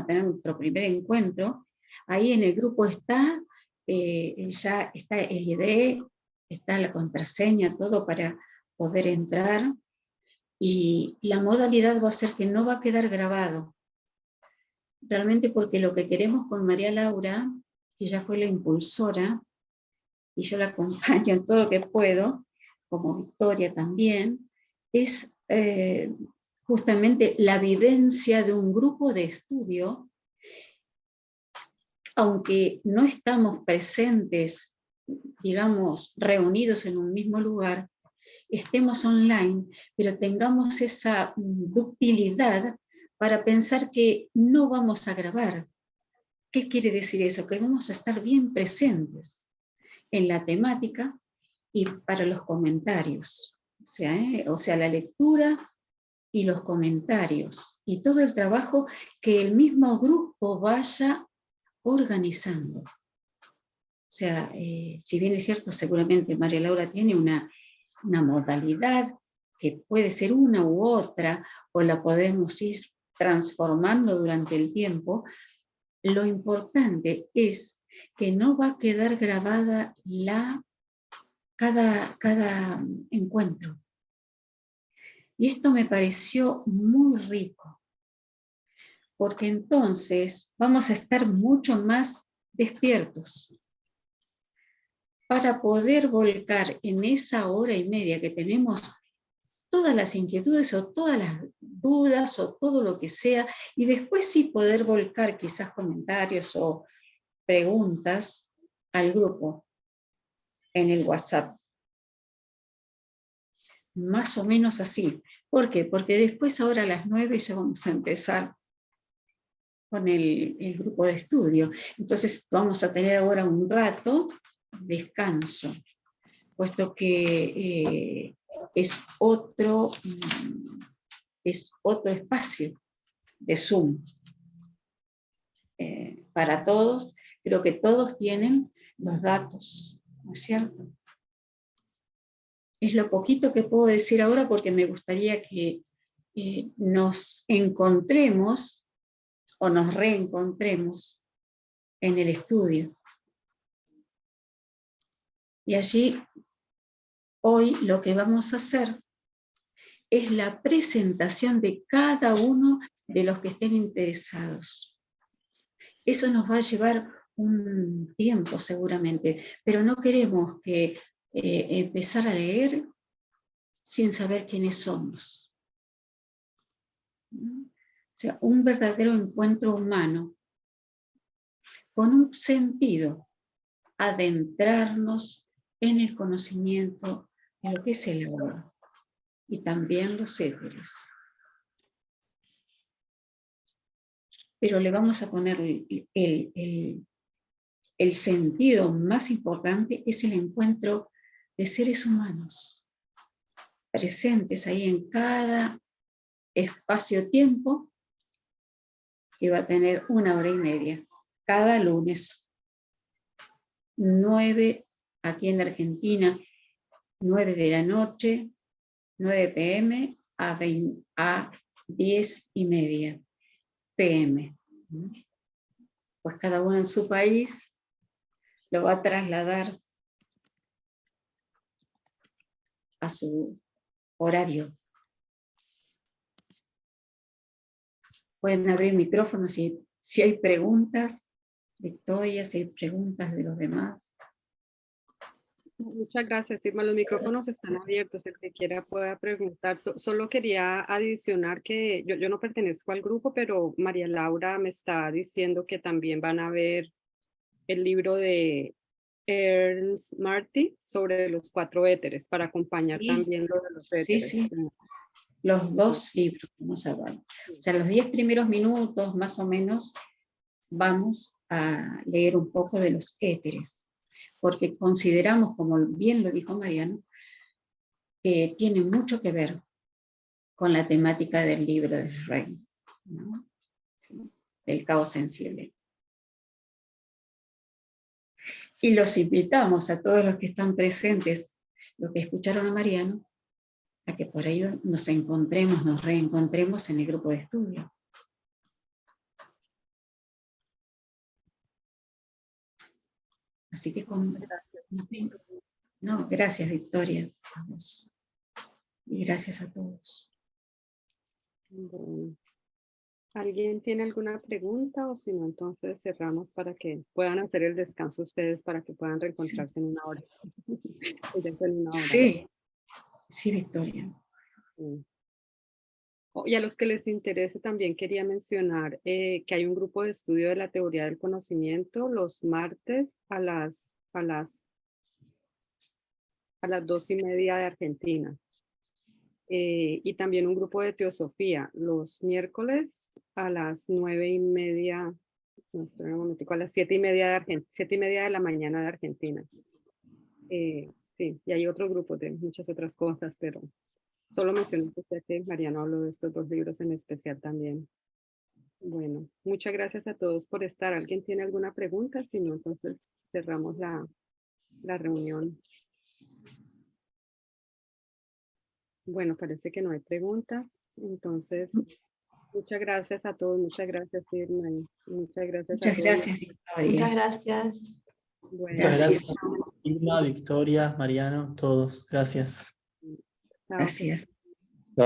tener nuestro primer encuentro. Ahí en el grupo ya está el ID, está la contraseña, todo para poder entrar, y la modalidad va a ser que no va a quedar grabado, realmente porque lo que queremos con María Laura, que ella fue la impulsora, y yo la acompaño en todo lo que puedo, como Victoria también, es justamente la vivencia de un grupo de estudio, aunque no estamos presentes digamos, reunidos en un mismo lugar, estemos online, pero tengamos esa ductilidad para pensar que no vamos a grabar. ¿Qué quiere decir eso? Que vamos a estar bien presentes en la temática y para los comentarios. O sea, la lectura y los comentarios y todo el trabajo que el mismo grupo vaya organizando. O sea, si bien es cierto, seguramente María Laura tiene una modalidad que puede ser una u otra, o la podemos ir transformando durante el tiempo, lo importante es que no va a quedar grabada cada encuentro. Y esto me pareció muy rico, porque entonces vamos a estar mucho más despiertos para poder volcar en esa hora y media que tenemos todas las inquietudes o todas las dudas o todo lo que sea, y después sí poder volcar quizás comentarios o preguntas al grupo en el WhatsApp. Más o menos así. ¿Por qué? Porque después ahora a las 9 ya vamos a empezar con el grupo de estudio. Entonces vamos a tener ahora un rato de descanso, puesto que es otro espacio de Zoom. Para todos, creo que todos tienen los datos, ¿no es cierto? Es lo poquito que puedo decir ahora porque me gustaría que nos encontremos o nos reencontremos en el estudio. Y allí, hoy lo que vamos a hacer es la presentación de cada uno de los que estén interesados. Eso nos va a llevar un tiempo seguramente, pero no queremos que empezar a leer sin saber quiénes somos. O sea, un verdadero encuentro humano, con un sentido, adentrarnos en el conocimiento de lo que es el ahora y también los éteres. Pero le vamos a poner el sentido más importante, es el encuentro de seres humanos, presentes ahí en cada espacio-tiempo, que va a tener 1 hora y media, cada lunes. 9 aquí en la Argentina, 9 de la noche, 9 p.m. a 10:30 p.m. Pues cada uno en su país lo va a trasladar a su horario. Pueden abrir micrófonos si hay preguntas. Victoria, si hay preguntas de los demás. Muchas gracias, Irma. Los micrófonos están abiertos. El que quiera pueda preguntar. Solo quería adicionar que yo no pertenezco al grupo, pero María Laura me está diciendo que también van a ver el libro de Ernst Marty sobre los 4 éteres, para acompañar también lo de los éteres. Sí. Los 2 libros vamos a ver. O sea, los 10 primeros minutos, más o menos, vamos a leer un poco de los éteres, porque consideramos, como bien lo dijo Mariano, que tiene mucho que ver con la temática del libro de Rey, ¿no? Sí, del caos sensible. Y los invitamos a todos los que están presentes, los que escucharon a Mariano, a que por ello nos encontremos, nos reencontremos en el grupo de estudio. Así que gracias Victoria, a vos. Y gracias a todos. Bueno. ¿Alguien tiene alguna pregunta o si no, entonces cerramos para que puedan hacer el descanso ustedes para que puedan reencontrarse en 1 hora? Sí, Victoria. Y a los que les interese también quería mencionar que hay un grupo de estudio de la teoría del conocimiento los martes a las a las 2:30 de Argentina. Y también un grupo de teosofía los miércoles a las 9:30, no, espera un momentico, a las 7:30 de la mañana de Argentina. Sí, y hay otro grupo de muchas otras cosas, pero solo mencioné que Mariano habló de estos 2 libros en especial también. Bueno, muchas gracias a todos por estar. ¿Alguien tiene alguna pregunta? Si no, entonces cerramos la reunión. Bueno, parece que no hay preguntas. Entonces, muchas gracias a todos. Muchas gracias, Irma. Y muchas gracias a Muchas todos. gracias, Victoria. Muchas gracias. Bueno, Muchas Gracias. gracias, Irma, Victoria, Mariano, todos. Gracias. chao. Gracias.